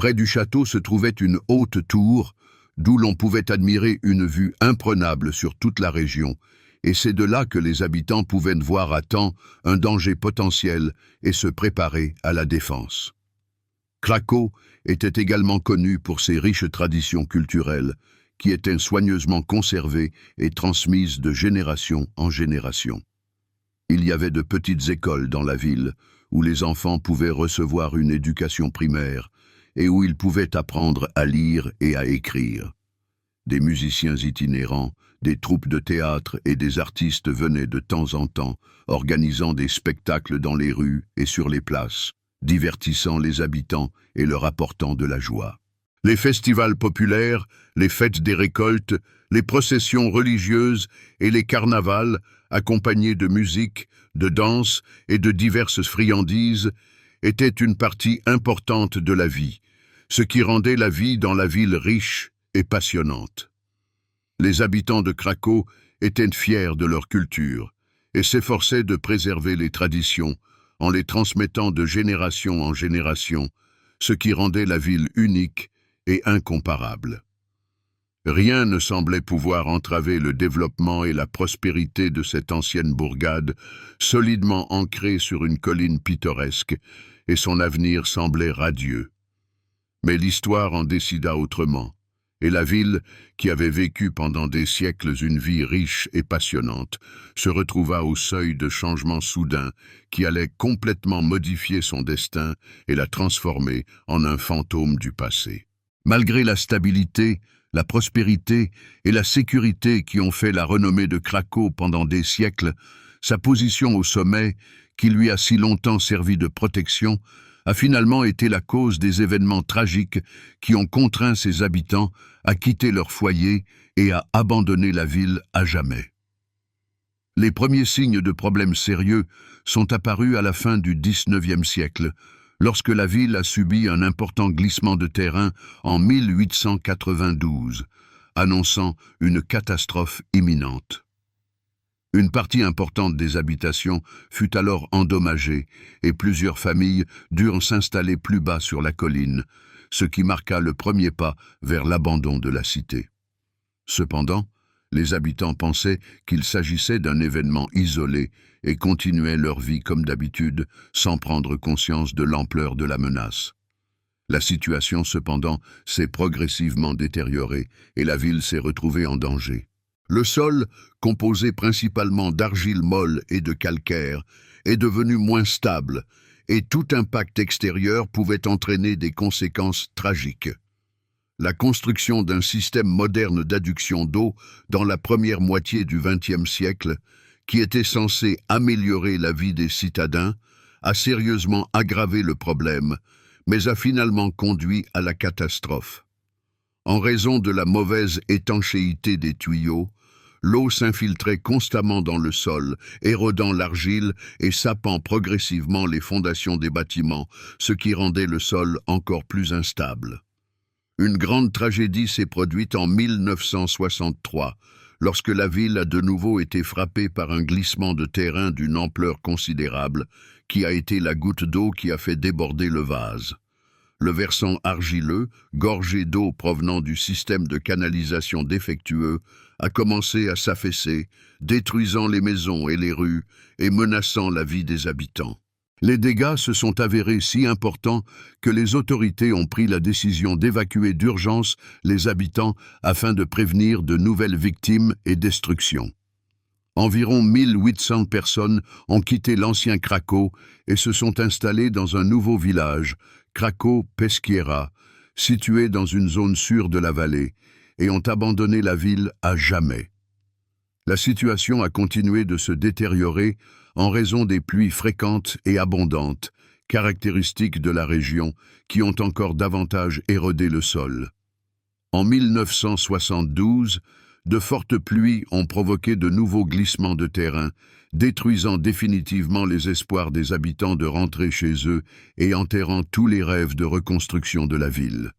Près du château se trouvait une haute tour, d'où l'on pouvait admirer une vue imprenable sur toute la région, et c'est de là que les habitants pouvaient voir à temps un danger potentiel et se préparer à la défense. Cracow était également connu pour ses riches traditions culturelles, qui étaient soigneusement conservées et transmises de génération en génération. Il y avait de petites écoles dans la ville, où les enfants pouvaient recevoir une éducation primaire, et où ils pouvaient apprendre à lire et à écrire. Des musiciens itinérants, des troupes de théâtre et des artistes venaient de temps en temps, organisant des spectacles dans les rues et sur les places, divertissant les habitants et leur apportant de la joie. Les festivals populaires, les fêtes des récoltes, les processions religieuses et les carnavals, accompagnés de musique, de danse et de diverses friandises, étaient une partie importante de la vie, ce qui rendait la vie dans la ville riche et passionnante. Les habitants de Cracow étaient fiers de leur culture et s'efforçaient de préserver les traditions en les transmettant de génération en génération, ce qui rendait la ville unique et incomparable. Rien ne semblait pouvoir entraver le développement et la prospérité de cette ancienne bourgade, solidement ancrée sur une colline pittoresque, et son avenir semblait radieux. Mais l'histoire en décida autrement, et la ville, qui avait vécu pendant des siècles une vie riche et passionnante, se retrouva au seuil de changements soudains qui allaient complètement modifier son destin et la transformer en un fantôme du passé. Malgré la stabilité, la prospérité et la sécurité qui ont fait la renommée de Cracow pendant des siècles, sa position au sommet, qui lui a si longtemps servi de protection, a finalement été la cause des événements tragiques qui ont contraint ses habitants à quitter leur foyer et à abandonner la ville à jamais. Les premiers signes de problèmes sérieux sont apparus à la fin du XIXe siècle, lorsque la ville a subi un important glissement de terrain en 1892, annonçant une catastrophe imminente. Une partie importante des habitations fut alors endommagée et plusieurs familles durent s'installer plus bas sur la colline, ce qui marqua le premier pas vers l'abandon de la cité. Cependant, Les habitants pensaient qu'il s'agissait d'un événement isolé et continuaient leur vie comme d'habitude, sans prendre conscience de l'ampleur de la menace. La situation, cependant, s'est progressivement détériorée et la ville s'est retrouvée en danger. Le sol, composé principalement d'argile molle et de calcaire, est devenu moins stable et tout impact extérieur pouvait entraîner des conséquences tragiques. La construction d'un système moderne d'adduction d'eau dans la première moitié du XXe siècle, qui était censé améliorer la vie des citadins, a sérieusement aggravé le problème, mais a finalement conduit à la catastrophe. En raison de la mauvaise étanchéité des tuyaux, l'eau s'infiltrait constamment dans le sol, érodant l'argile et sapant progressivement les fondations des bâtiments, ce qui rendait le sol encore plus instable. Une grande tragédie s'est produite en 1963, lorsque la ville a de nouveau été frappée par un glissement de terrain d'une ampleur considérable, qui a été la goutte d'eau qui a fait déborder le vase. Le versant argileux, gorgé d'eau provenant du système de canalisation défectueux, a commencé à s'affaisser, détruisant les maisons et les rues et menaçant la vie des habitants. Les dégâts se sont avérés si importants que les autorités ont pris la décision d'évacuer d'urgence les habitants afin de prévenir de nouvelles victimes et destructions. Environ 1800 personnes ont quitté l'ancien Kraków et se sont installées dans un nouveau village, Kraków-Pesquiera, situé dans une zone sûre de la vallée, et ont abandonné la ville à jamais. La situation a continué de se détériorer en raison des pluies fréquentes et abondantes, caractéristiques de la région, qui ont encore davantage érodé le sol. En 1972, de fortes pluies ont provoqué de nouveaux glissements de terrain, détruisant définitivement les espoirs des habitants de rentrer chez eux et enterrant tous les rêves de reconstruction de la ville.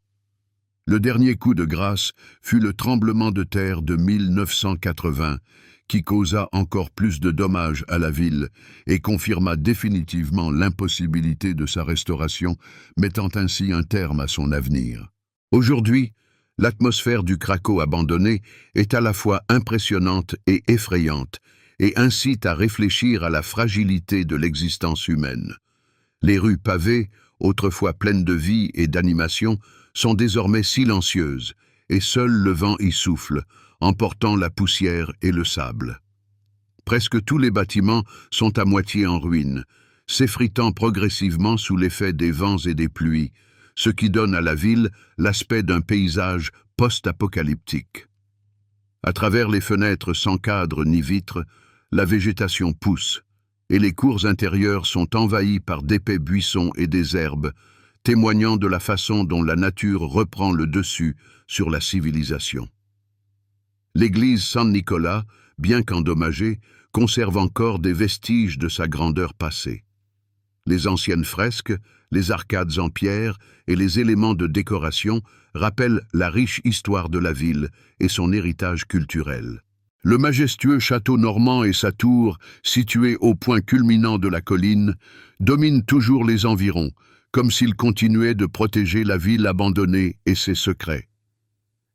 Le dernier coup de grâce fut le tremblement de terre de 1980, qui causa encore plus de dommages à la ville et confirma définitivement l'impossibilité de sa restauration, mettant ainsi un terme à son avenir. Aujourd'hui, l'atmosphère du Kraków abandonné est à la fois impressionnante et effrayante et incite à réfléchir à la fragilité de l'existence humaine. Les rues pavées, autrefois pleines de vie et d'animation, sont désormais silencieuses et seul le vent y souffle, emportant la poussière et le sable. Presque tous les bâtiments sont à moitié en ruine, s'effritant progressivement sous l'effet des vents et des pluies, ce qui donne à la ville l'aspect d'un paysage post-apocalyptique. À travers les fenêtres sans cadre ni vitres, la végétation pousse, et les cours intérieures sont envahies par d'épais buissons et des herbes, témoignant de la façon dont la nature reprend le dessus sur la civilisation. L'église Saint-Nicolas, bien qu'endommagée, conserve encore des vestiges de sa grandeur passée. Les anciennes fresques, les arcades en pierre et les éléments de décoration rappellent la riche histoire de la ville et son héritage culturel. Le majestueux château normand et sa tour, situé au point culminant de la colline, dominent toujours les environs, comme s'il continuait de protéger la ville abandonnée et ses secrets.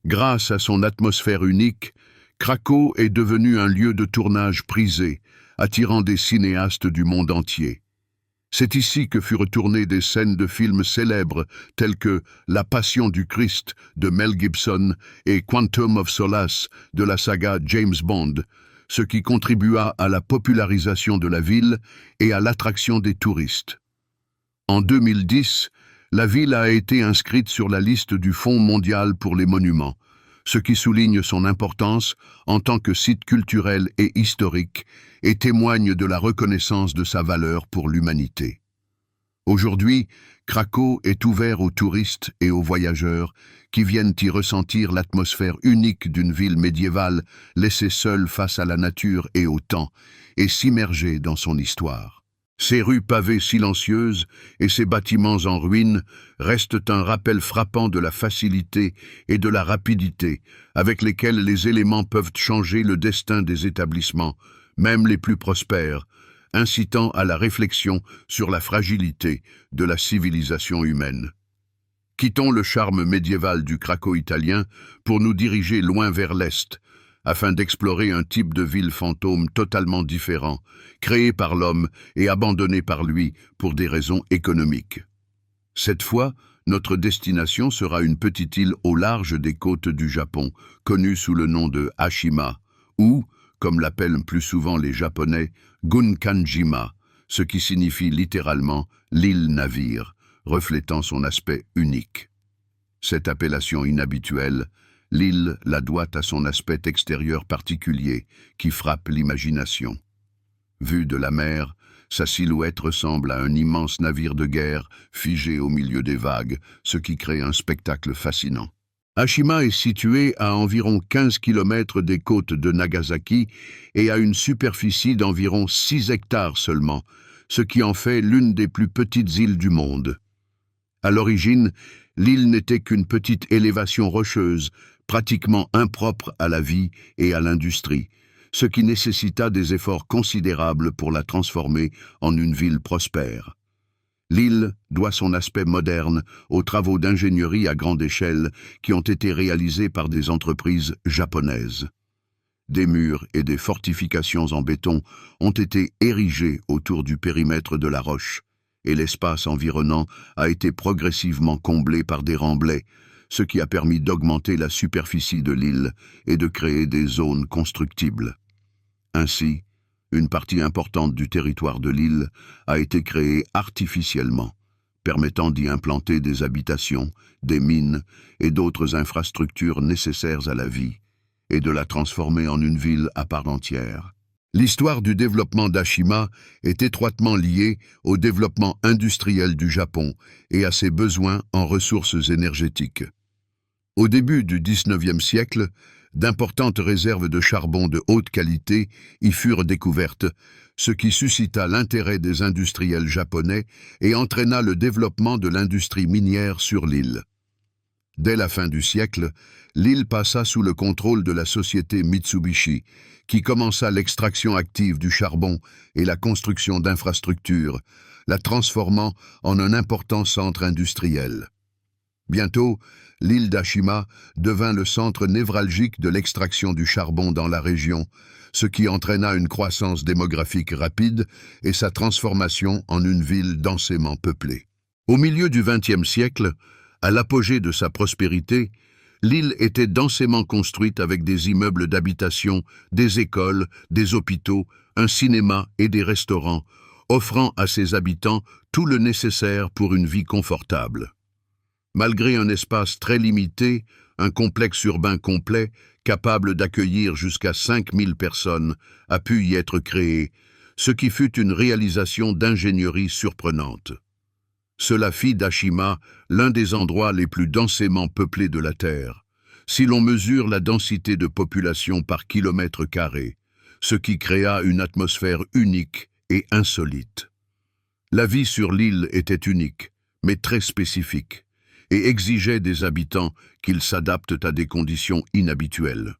Grâce à son atmosphère unique, Kraków est devenu un lieu de tournage prisé, attirant des cinéastes du monde entier. C'est ici que furent tournées des scènes de films célèbres tels que La Passion du Christ de Mel Gibson et Quantum of Solace de la saga James Bond, ce qui contribua à la popularisation de la ville et à l'attraction des touristes. En 2010, la ville a été inscrite sur la liste du Fonds mondial pour les monuments, ce qui souligne son importance en tant que site culturel et historique et témoigne de la reconnaissance de sa valeur pour l'humanité. Aujourd'hui, Kraków est ouvert aux touristes et aux voyageurs qui viennent y ressentir l'atmosphère unique d'une ville médiévale laissée seule face à la nature et au temps et s'immerger dans son histoire. Ces rues pavées silencieuses et ces bâtiments en ruine restent un rappel frappant de la facilité et de la rapidité avec lesquelles les éléments peuvent changer le destin des établissements, même les plus prospères, incitant à la réflexion sur la fragilité de la civilisation humaine. Quittons le charme médiéval du Kraków italien pour nous diriger loin vers l'Est, afin d'explorer un type de ville fantôme totalement différent, créé par l'homme et abandonné par lui pour des raisons économiques. Cette fois, notre destination sera une petite île au large des côtes du Japon, connue sous le nom de Ashima, ou, comme l'appellent plus souvent les Japonais, Gunkanjima, ce qui signifie littéralement l'île-navire, reflétant son aspect unique. Cette appellation inhabituelle, l'île la doit à son aspect extérieur particulier qui frappe l'imagination. Vue de la mer, sa silhouette ressemble à un immense navire de guerre figé au milieu des vagues, ce qui crée un spectacle fascinant. Ashima est située à environ 15 km des côtes de Nagasaki et a une superficie d'environ 6 hectares seulement, ce qui en fait l'une des plus petites îles du monde. À l'origine, l'île n'était qu'une petite élévation rocheuse, pratiquement impropre à la vie et à l'industrie, ce qui nécessita des efforts considérables pour la transformer en une ville prospère. L'île doit son aspect moderne aux travaux d'ingénierie à grande échelle qui ont été réalisés par des entreprises japonaises. Des murs et des fortifications en béton ont été érigés autour du périmètre de la roche, et l'espace environnant a été progressivement comblé par des remblais, ce qui a permis d'augmenter la superficie de l'île et de créer des zones constructibles. Ainsi, une partie importante du territoire de l'île a été créée artificiellement, permettant d'y implanter des habitations, des mines et d'autres infrastructures nécessaires à la vie, et de la transformer en une ville à part entière. L'histoire du développement d'Ashima est étroitement liée au développement industriel du Japon et à ses besoins en ressources énergétiques. Au début du XIXe siècle, d'importantes réserves de charbon de haute qualité y furent découvertes, ce qui suscita l'intérêt des industriels japonais et entraîna le développement de l'industrie minière sur l'île. Dès la fin du siècle, l'île passa sous le contrôle de la société Mitsubishi, qui commença l'extraction active du charbon et la construction d'infrastructures, la transformant en un important centre industriel. Bientôt, l'île d'Ashima devint le centre névralgique de l'extraction du charbon dans la région, ce qui entraîna une croissance démographique rapide et sa transformation en une ville densément peuplée. Au milieu du XXe siècle, à l'apogée de sa prospérité, l'île était densément construite avec des immeubles d'habitation, des écoles, des hôpitaux, un cinéma et des restaurants, offrant à ses habitants tout le nécessaire pour une vie confortable. Malgré un espace très limité, un complexe urbain complet, capable d'accueillir jusqu'à 5000 personnes, a pu y être créé, ce qui fut une réalisation d'ingénierie surprenante. Cela fit d'Ashima l'un des endroits les plus densément peuplés de la Terre, si l'on mesure la densité de population par kilomètre carré, ce qui créa une atmosphère unique et insolite. La vie sur l'île était unique, mais très spécifique, et exigeait des habitants qu'ils s'adaptent à des conditions inhabituelles.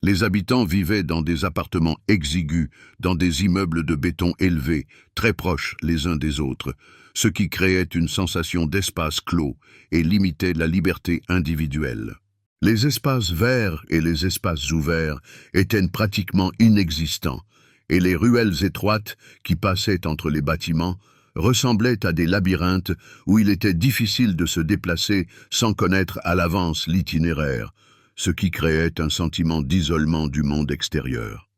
Les habitants vivaient dans des appartements exigus, dans des immeubles de béton élevés, très proches les uns des autres, ce qui créait une sensation d'espace clos et limitait la liberté individuelle. Les espaces verts et les espaces ouverts étaient pratiquement inexistants, et les ruelles étroites qui passaient entre les bâtiments ressemblaient à des labyrinthes où il était difficile de se déplacer sans connaître à l'avance l'itinéraire, ce qui créait un sentiment d'isolement du monde extérieur.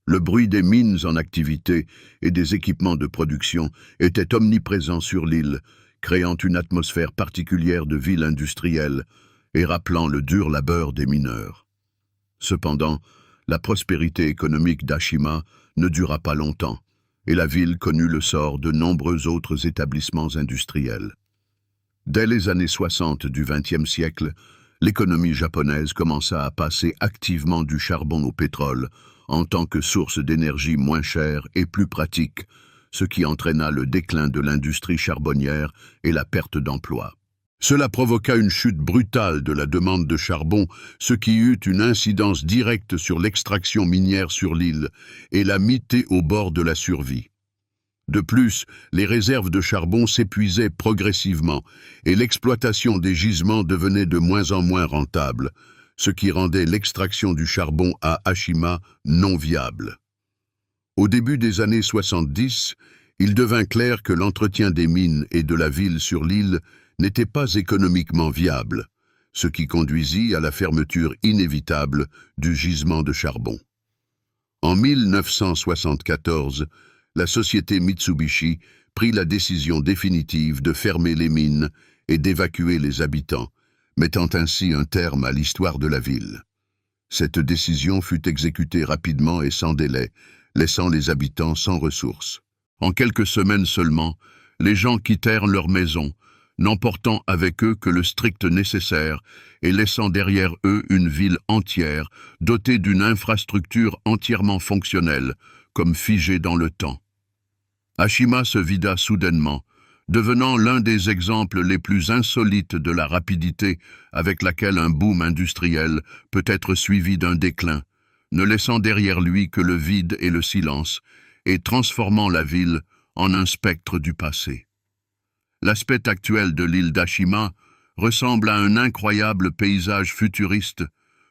Le bruit des mines en activité et des équipements de production était omniprésent sur l'île, créant une atmosphère particulière de ville industrielle et rappelant le dur labeur des mineurs. Cependant, la prospérité économique d'Ashima ne dura pas longtemps, et la ville connut le sort de nombreux autres établissements industriels. Dès les années 60 du XXe siècle, l'économie japonaise commença à passer activement du charbon au pétrole en tant que source d'énergie moins chère et plus pratique, ce qui entraîna le déclin de l'industrie charbonnière et la perte d'emplois. Cela provoqua une chute brutale de la demande de charbon, ce qui eut une incidence directe sur l'extraction minière sur l'île et la mit au bord de la survie. De plus, les réserves de charbon s'épuisaient progressivement et l'exploitation des gisements devenait de moins en moins rentable, ce qui rendait l'extraction du charbon à Hashima non viable. Au début des années 70, il devint clair que l'entretien des mines et de la ville sur l'île n'était pas économiquement viable, ce qui conduisit à la fermeture inévitable du gisement de charbon. En 1974, la société Mitsubishi prit la décision définitive de fermer les mines et d'évacuer les habitants, mettant ainsi un terme à l'histoire de la ville. Cette décision fut exécutée rapidement et sans délai, laissant les habitants sans ressources. En quelques semaines seulement, les gens quittèrent leur maison, n'emportant avec eux que le strict nécessaire et laissant derrière eux une ville entière, dotée d'une infrastructure entièrement fonctionnelle, comme figée dans le temps. Hashima se vida soudainement, devenant l'un des exemples les plus insolites de la rapidité avec laquelle un boom industriel peut être suivi d'un déclin, ne laissant derrière lui que le vide et le silence, et transformant la ville en un spectre du passé. L'aspect actuel de l'île d'Hashima ressemble à un incroyable paysage futuriste,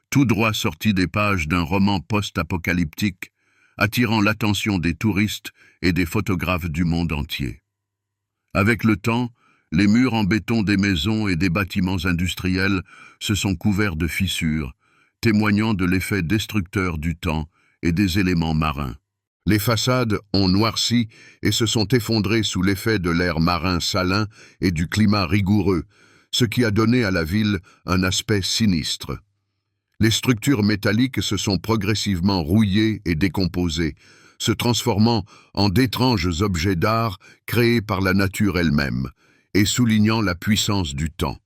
tout droit sorti des pages d'un roman post-apocalyptique, attirant l'attention des touristes et des photographes du monde entier. Avec le temps, les murs en béton des maisons et des bâtiments industriels se sont couverts de fissures, témoignant de l'effet destructeur du temps et des éléments marins. Les façades ont noirci et se sont effondrées sous l'effet de l'air marin salin et du climat rigoureux, ce qui a donné à la ville un aspect sinistre. Les structures métalliques se sont progressivement rouillées et décomposées, se transformant en d'étranges objets d'art créés par la nature elle-même et soulignant la puissance du temps.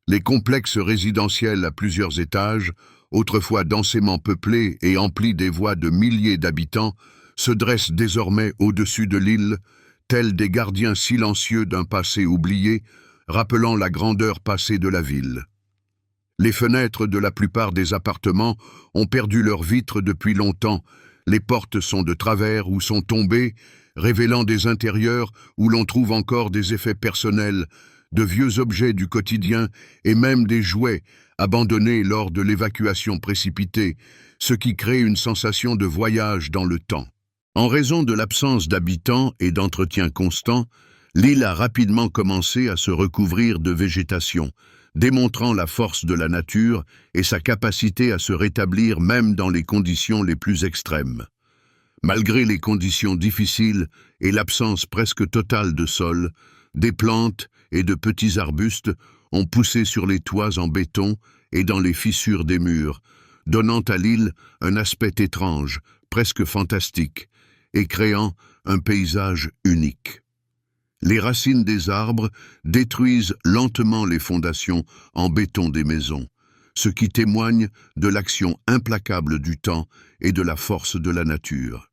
Les complexes résidentiels à plusieurs étages, autrefois densément peuplés et emplis des voix de milliers d'habitants, se dressent désormais au-dessus de l'île, tels des gardiens silencieux d'un passé oublié, rappelant la grandeur passée de la ville. Les fenêtres de la plupart des appartements ont perdu leurs vitres depuis longtemps, les portes sont de travers ou sont tombées, révélant des intérieurs où l'on trouve encore des effets personnels, de vieux objets du quotidien et même des jouets abandonnés lors de l'évacuation précipitée, ce qui crée une sensation de voyage dans le temps. En raison de l'absence d'habitants et d'entretien constant, l'île a rapidement commencé à se recouvrir de végétation, démontrant la force de la nature et sa capacité à se rétablir même dans les conditions les plus extrêmes. Malgré les conditions difficiles et l'absence presque totale de sol, des plantes et de petits arbustes ont poussé sur les toits en béton et dans les fissures des murs, donnant à l'île un aspect étrange, presque fantastique, et créant un paysage unique. Les racines des arbres détruisent lentement les fondations en béton des maisons, ce qui témoigne de l'action implacable du temps et de la force de la nature.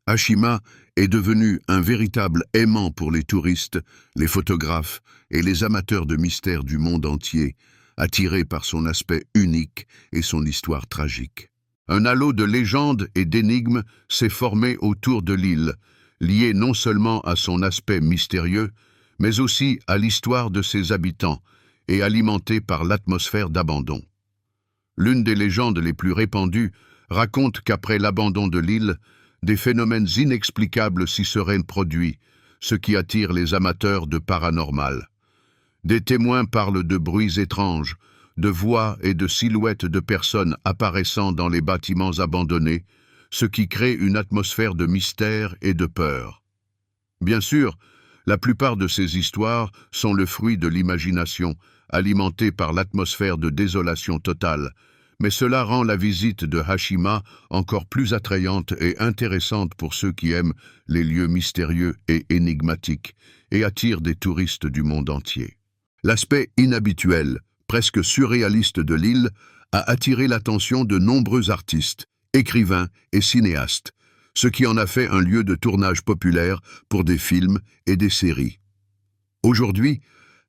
Hashima est devenu un véritable aimant pour les touristes, les photographes et les amateurs de mystères du monde entier, attirés par son aspect unique et son histoire tragique. Un halo de légendes et d'énigmes s'est formé autour de l'île, lié non seulement à son aspect mystérieux, mais aussi à l'histoire de ses habitants et alimenté par l'atmosphère d'abandon. L'une des légendes les plus répandues raconte qu'après l'abandon de l'île, des phénomènes inexplicables s'y seraient produits, ce qui attire les amateurs de paranormal. Des témoins parlent de bruits étranges, de voix et de silhouettes de personnes apparaissant dans les bâtiments abandonnés, ce qui crée une atmosphère de mystère et de peur. Bien sûr, la plupart de ces histoires sont le fruit de l'imagination, alimentée par l'atmosphère de désolation totale, mais cela rend la visite de Hashima encore plus attrayante et intéressante pour ceux qui aiment les lieux mystérieux et énigmatiques et attirent des touristes du monde entier. L'aspect inhabituel, presque surréaliste de l'île a attiré l'attention de nombreux artistes, écrivains et cinéastes, ce qui en a fait un lieu de tournage populaire pour des films et des séries. Aujourd'hui,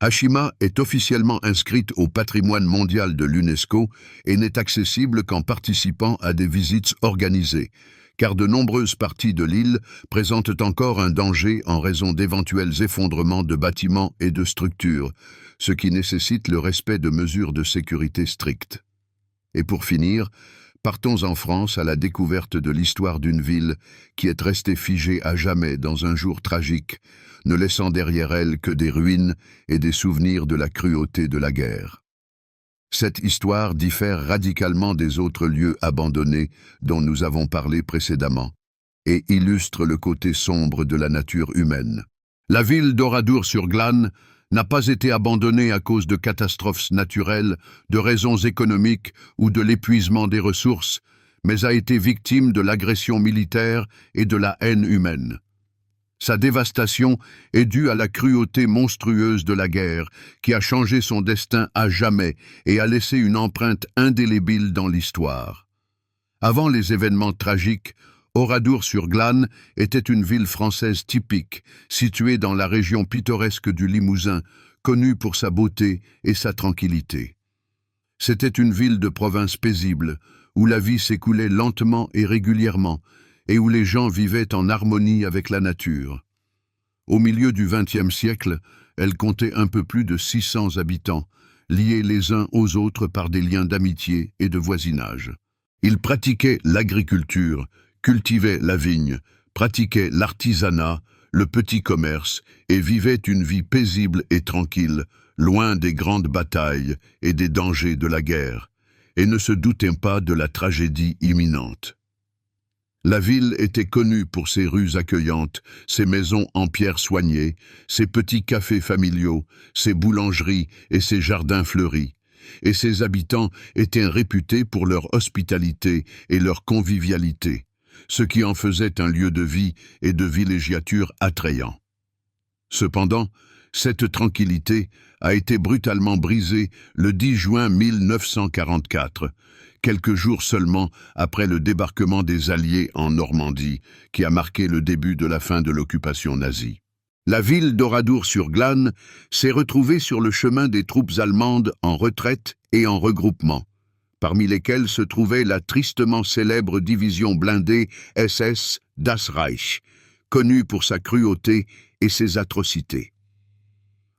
Hashima est officiellement inscrite au patrimoine mondial de l'UNESCO et n'est accessible qu'en participant à des visites organisées, car de nombreuses parties de l'île présentent encore un danger en raison d'éventuels effondrements de bâtiments et de structures, ce qui nécessite le respect de mesures de sécurité strictes. Et pour finir, partons en France à la découverte de l'histoire d'une ville qui est restée figée à jamais dans un jour tragique, ne laissant derrière elle que des ruines et des souvenirs de la cruauté de la guerre. Cette histoire diffère radicalement des autres lieux abandonnés dont nous avons parlé précédemment et illustre le côté sombre de la nature humaine. La ville d'Oradour-sur-Glane n'a pas été abandonnée à cause de catastrophes naturelles, de raisons économiques ou de l'épuisement des ressources, mais a été victime de l'agression militaire et de la haine humaine. Sa dévastation est due à la cruauté monstrueuse de la guerre, qui a changé son destin à jamais et a laissé une empreinte indélébile dans l'histoire. Avant les événements tragiques, Oradour-sur-Glane était une ville française typique, située dans la région pittoresque du Limousin, connue pour sa beauté et sa tranquillité. C'était une ville de province paisible, où la vie s'écoulait lentement et régulièrement, et où les gens vivaient en harmonie avec la nature. Au milieu du XXe siècle, elle comptait un peu plus de 600 habitants, liés les uns aux autres par des liens d'amitié et de voisinage. Ils pratiquaient l'agriculture, cultivaient la vigne, pratiquaient l'artisanat, le petit commerce et vivaient une vie paisible et tranquille, loin des grandes batailles et des dangers de la guerre, et ne se doutaient pas de la tragédie imminente. La ville était connue pour ses rues accueillantes, ses maisons en pierre soignées, ses petits cafés familiaux, ses boulangeries et ses jardins fleuris, et ses habitants étaient réputés pour leur hospitalité et leur convivialité, ce qui en faisait un lieu de vie et de villégiature attrayant. Cependant, cette tranquillité a été brutalement brisée le 10 juin 1944, quelques jours seulement après le débarquement des Alliés en Normandie, qui a marqué le début de la fin de l'occupation nazie. La ville d'Oradour-sur-Glane s'est retrouvée sur le chemin des troupes allemandes en retraite et en regroupement, parmi lesquelles se trouvait la tristement célèbre division blindée SS Das Reich, connue pour sa cruauté et ses atrocités.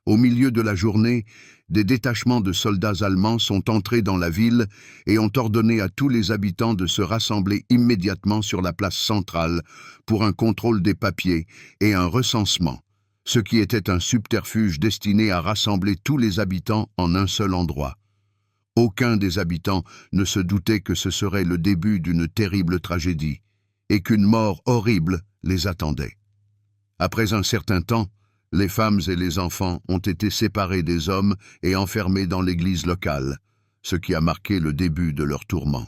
Au milieu de la journée, des détachements de soldats allemands sont entrés dans la ville et ont ordonné à tous les habitants de se rassembler immédiatement sur la place centrale pour un contrôle des papiers et un recensement, ce qui était un subterfuge destiné à rassembler tous les habitants en un seul endroit. Aucun des habitants ne se doutait que ce serait le début d'une terrible tragédie et qu'une mort horrible les attendait. Après un certain temps, les femmes et les enfants ont été séparés des hommes et enfermés dans l'église locale, ce qui a marqué le début de leur tourment.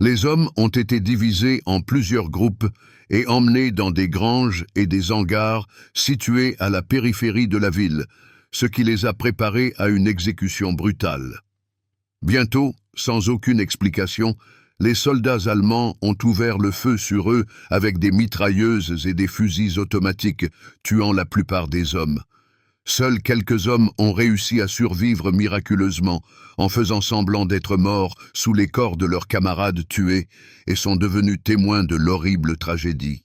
Les hommes ont été divisés en plusieurs groupes et emmenés dans des granges et des hangars situés à la périphérie de la ville, ce qui les a préparés à une exécution brutale. Bientôt, sans aucune explication, les soldats allemands ont ouvert le feu sur eux avec des mitrailleuses et des fusils automatiques, tuant la plupart des hommes. Seuls quelques hommes ont réussi à survivre miraculeusement, en faisant semblant d'être morts sous les corps de leurs camarades tués, et sont devenus témoins de l'horrible tragédie.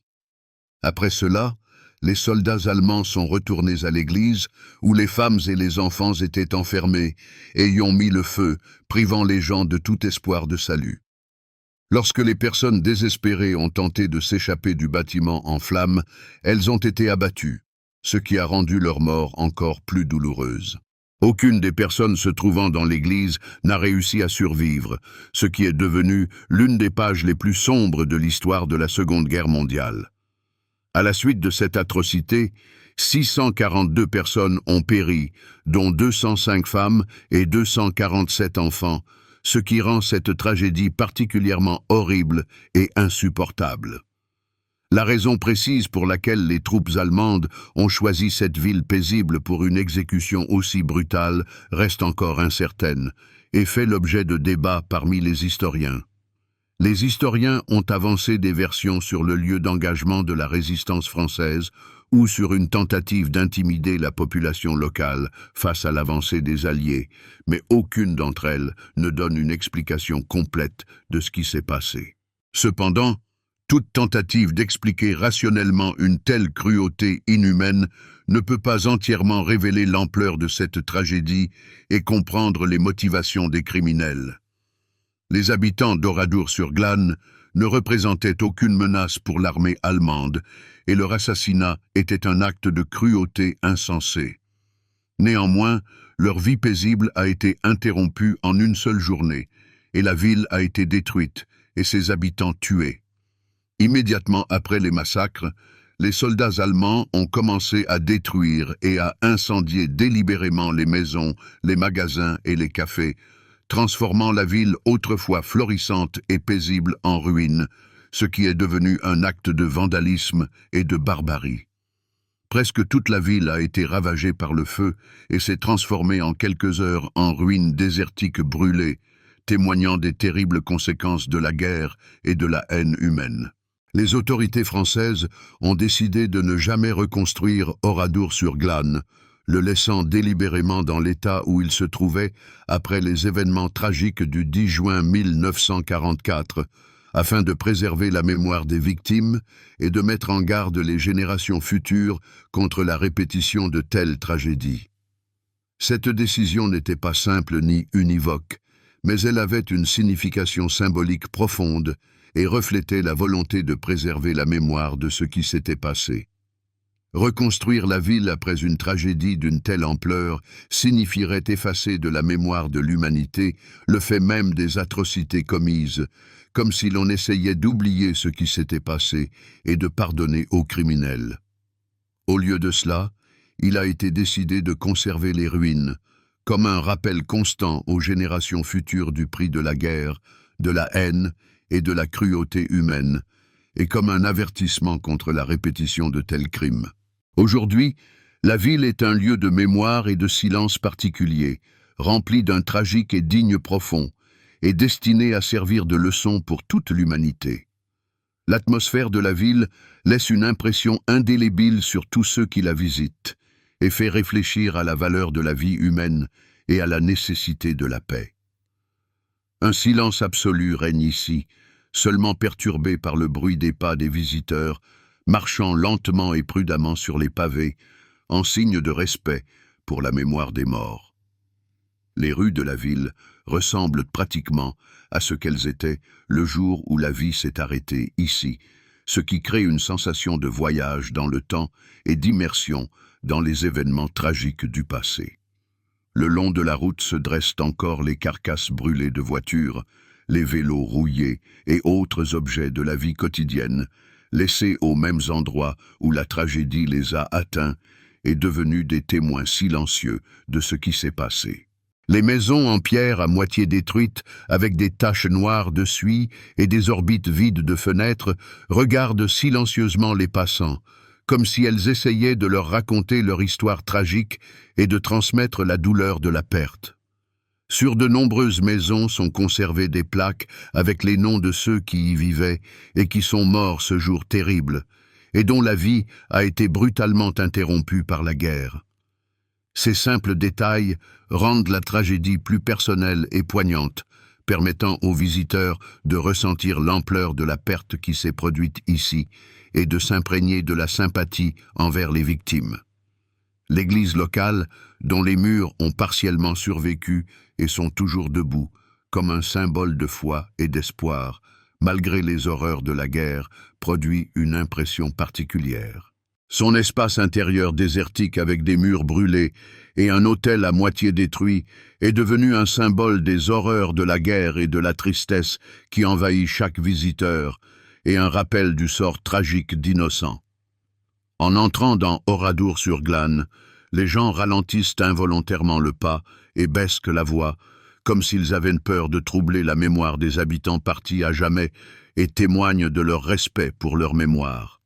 Après cela, les soldats allemands sont retournés à l'église, où les femmes et les enfants étaient enfermés, et y ont mis le feu, privant les gens de tout espoir de salut. Lorsque les personnes désespérées ont tenté de s'échapper du bâtiment en flammes, elles ont été abattues, ce qui a rendu leur mort encore plus douloureuse. Aucune des personnes se trouvant dans l'église n'a réussi à survivre, ce qui est devenu l'une des pages les plus sombres de l'histoire de la Seconde Guerre mondiale. À la suite de cette atrocité, 642 personnes ont péri, dont 205 femmes et 247 enfants, ce qui rend cette tragédie particulièrement horrible et insupportable. La raison précise pour laquelle les troupes allemandes ont choisi cette ville paisible pour une exécution aussi brutale reste encore incertaine et fait l'objet de débats parmi les historiens. Les historiens ont avancé des versions sur le lieu d'engagement de la résistance française ou sur une tentative d'intimider la population locale face à l'avancée des Alliés, mais aucune d'entre elles ne donne une explication complète de ce qui s'est passé. Cependant, toute tentative d'expliquer rationnellement une telle cruauté inhumaine ne peut pas entièrement révéler l'ampleur de cette tragédie et comprendre les motivations des criminels. Les habitants d'Oradour-sur-Glane ne représentaient aucune menace pour l'armée allemande et leur assassinat était un acte de cruauté insensé. Néanmoins, leur vie paisible a été interrompue en une seule journée et la ville a été détruite et ses habitants tués. Immédiatement après les massacres, les soldats allemands ont commencé à détruire et à incendier délibérément les maisons, les magasins et les cafés, transformant la ville autrefois florissante et paisible en ruine, ce qui est devenu un acte de vandalisme et de barbarie. Presque toute la ville a été ravagée par le feu et s'est transformée en quelques heures en ruines désertiques brûlées, témoignant des terribles conséquences de la guerre et de la haine humaine. Les autorités françaises ont décidé de ne jamais reconstruire Oradour-sur-Glane, le laissant délibérément dans l'état où il se trouvait après les événements tragiques du 10 juin 1944, afin de préserver la mémoire des victimes et de mettre en garde les générations futures contre la répétition de telles tragédies. Cette décision n'était pas simple ni univoque, mais elle avait une signification symbolique profonde et reflétait la volonté de préserver la mémoire de ce qui s'était passé. Reconstruire la ville après une tragédie d'une telle ampleur signifierait effacer de la mémoire de l'humanité le fait même des atrocités commises, comme si l'on essayait d'oublier ce qui s'était passé et de pardonner aux criminels. Au lieu de cela, il a été décidé de conserver les ruines, comme un rappel constant aux générations futures du prix de la guerre, de la haine et de la cruauté humaine, et comme un avertissement contre la répétition de tels crimes. Aujourd'hui, la ville est un lieu de mémoire et de silence particulier, rempli d'un tragique et digne profond, et destiné à servir de leçon pour toute l'humanité. L'atmosphère de la ville laisse une impression indélébile sur tous ceux qui la visitent, et fait réfléchir à la valeur de la vie humaine et à la nécessité de la paix. Un silence absolu règne ici, seulement perturbé par le bruit des pas des visiteurs, marchant lentement et prudemment sur les pavés, en signe de respect pour la mémoire des morts. Les rues de la ville ressemblent pratiquement à ce qu'elles étaient le jour où la vie s'est arrêtée ici, ce qui crée une sensation de voyage dans le temps et d'immersion dans les événements tragiques du passé. Le long de la route se dressent encore les carcasses brûlées de voitures, les vélos rouillés et autres objets de la vie quotidienne, laissés aux mêmes endroits où la tragédie les a atteints et devenus des témoins silencieux de ce qui s'est passé. Les maisons en pierre à moitié détruites, avec des taches noires de suie et des orbites vides de fenêtres, regardent silencieusement les passants, comme si elles essayaient de leur raconter leur histoire tragique et de transmettre la douleur de la perte. Sur de nombreuses maisons sont conservées des plaques avec les noms de ceux qui y vivaient et qui sont morts ce jour terrible, et dont la vie a été brutalement interrompue par la guerre. Ces simples détails rendent la tragédie plus personnelle et poignante, permettant aux visiteurs de ressentir l'ampleur de la perte qui s'est produite ici et de s'imprégner de la sympathie envers les victimes. L'église locale, dont les murs ont partiellement survécu et sont toujours debout, comme un symbole de foi et d'espoir, malgré les horreurs de la guerre, produit une impression particulière. Son espace intérieur désertique avec des murs brûlés et un autel à moitié détruit est devenu un symbole des horreurs de la guerre et de la tristesse qui envahit chaque visiteur, et un rappel du sort tragique d'innocents. En entrant dans Oradour-sur-Glane, les gens ralentissent involontairement le pas et baissent la voix, comme s'ils avaient peur de troubler la mémoire des habitants partis à jamais et témoignent de leur respect pour leur mémoire.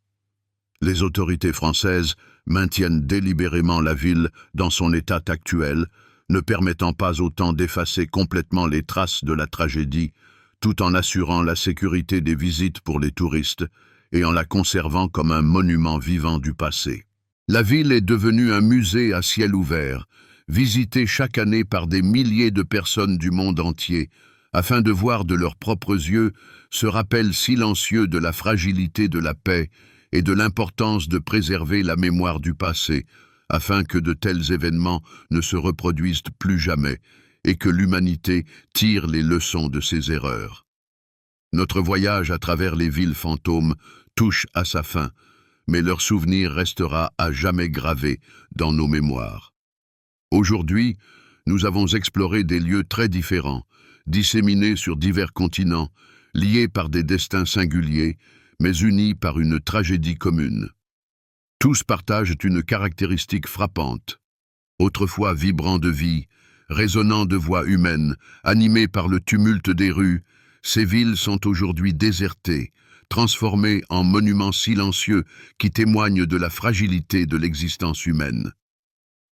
Les autorités françaises maintiennent délibérément la ville dans son état actuel, ne permettant pas autant d'effacer complètement les traces de la tragédie, tout en assurant la sécurité des visites pour les touristes et en la conservant comme un monument vivant du passé. La ville est devenue un musée à ciel ouvert, visité chaque année par des milliers de personnes du monde entier, afin de voir de leurs propres yeux ce rappel silencieux de la fragilité de la paix et de l'importance de préserver la mémoire du passé, afin que de tels événements ne se reproduisent plus jamais et que l'humanité tire les leçons de ses erreurs. Notre voyage à travers les villes fantômes touche à sa fin, mais leur souvenir restera à jamais gravé dans nos mémoires. Aujourd'hui, nous avons exploré des lieux très différents, disséminés sur divers continents, liés par des destins singuliers, mais unis par une tragédie commune. Tous partagent une caractéristique frappante. Autrefois vibrant de vie, résonnant de voix humaines, animés par le tumulte des rues, ces villes sont aujourd'hui désertées, transformées en monuments silencieux qui témoignent de la fragilité de l'existence humaine.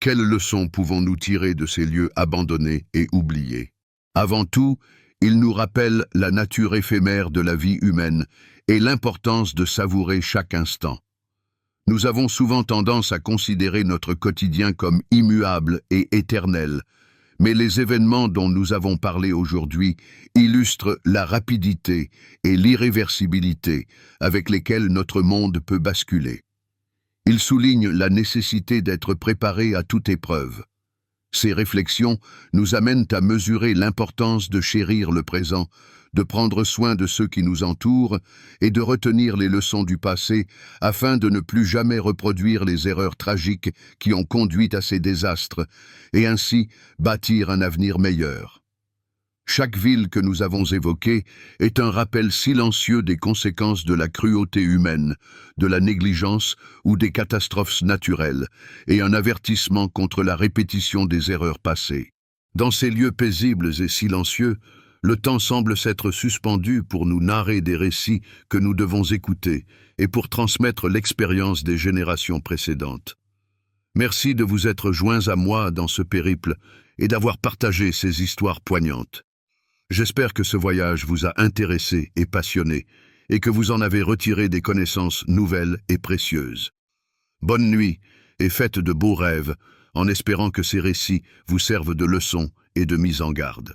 Quelles leçons pouvons-nous tirer de ces lieux abandonnés et oubliés? Avant tout, ils nous rappellent la nature éphémère de la vie humaine et l'importance de savourer chaque instant. Nous avons souvent tendance à considérer notre quotidien comme immuable et éternel, mais les événements dont nous avons parlé aujourd'hui illustrent la rapidité et l'irréversibilité avec lesquelles notre monde peut basculer. Ils soulignent la nécessité d'être préparé à toute épreuve. Ces réflexions nous amènent à mesurer l'importance de chérir le présent, de prendre soin de ceux qui nous entourent et de retenir les leçons du passé afin de ne plus jamais reproduire les erreurs tragiques qui ont conduit à ces désastres et ainsi bâtir un avenir meilleur. Chaque ville que nous avons évoquée est un rappel silencieux des conséquences de la cruauté humaine, de la négligence ou des catastrophes naturelles, et un avertissement contre la répétition des erreurs passées. Dans ces lieux paisibles et silencieux, le temps semble s'être suspendu pour nous narrer des récits que nous devons écouter et pour transmettre l'expérience des générations précédentes. Merci de vous être joints à moi dans ce périple et d'avoir partagé ces histoires poignantes. J'espère que ce voyage vous a intéressé et passionné et que vous en avez retiré des connaissances nouvelles et précieuses. Bonne nuit et faites de beaux rêves en espérant que ces récits vous servent de leçon et de mise en garde.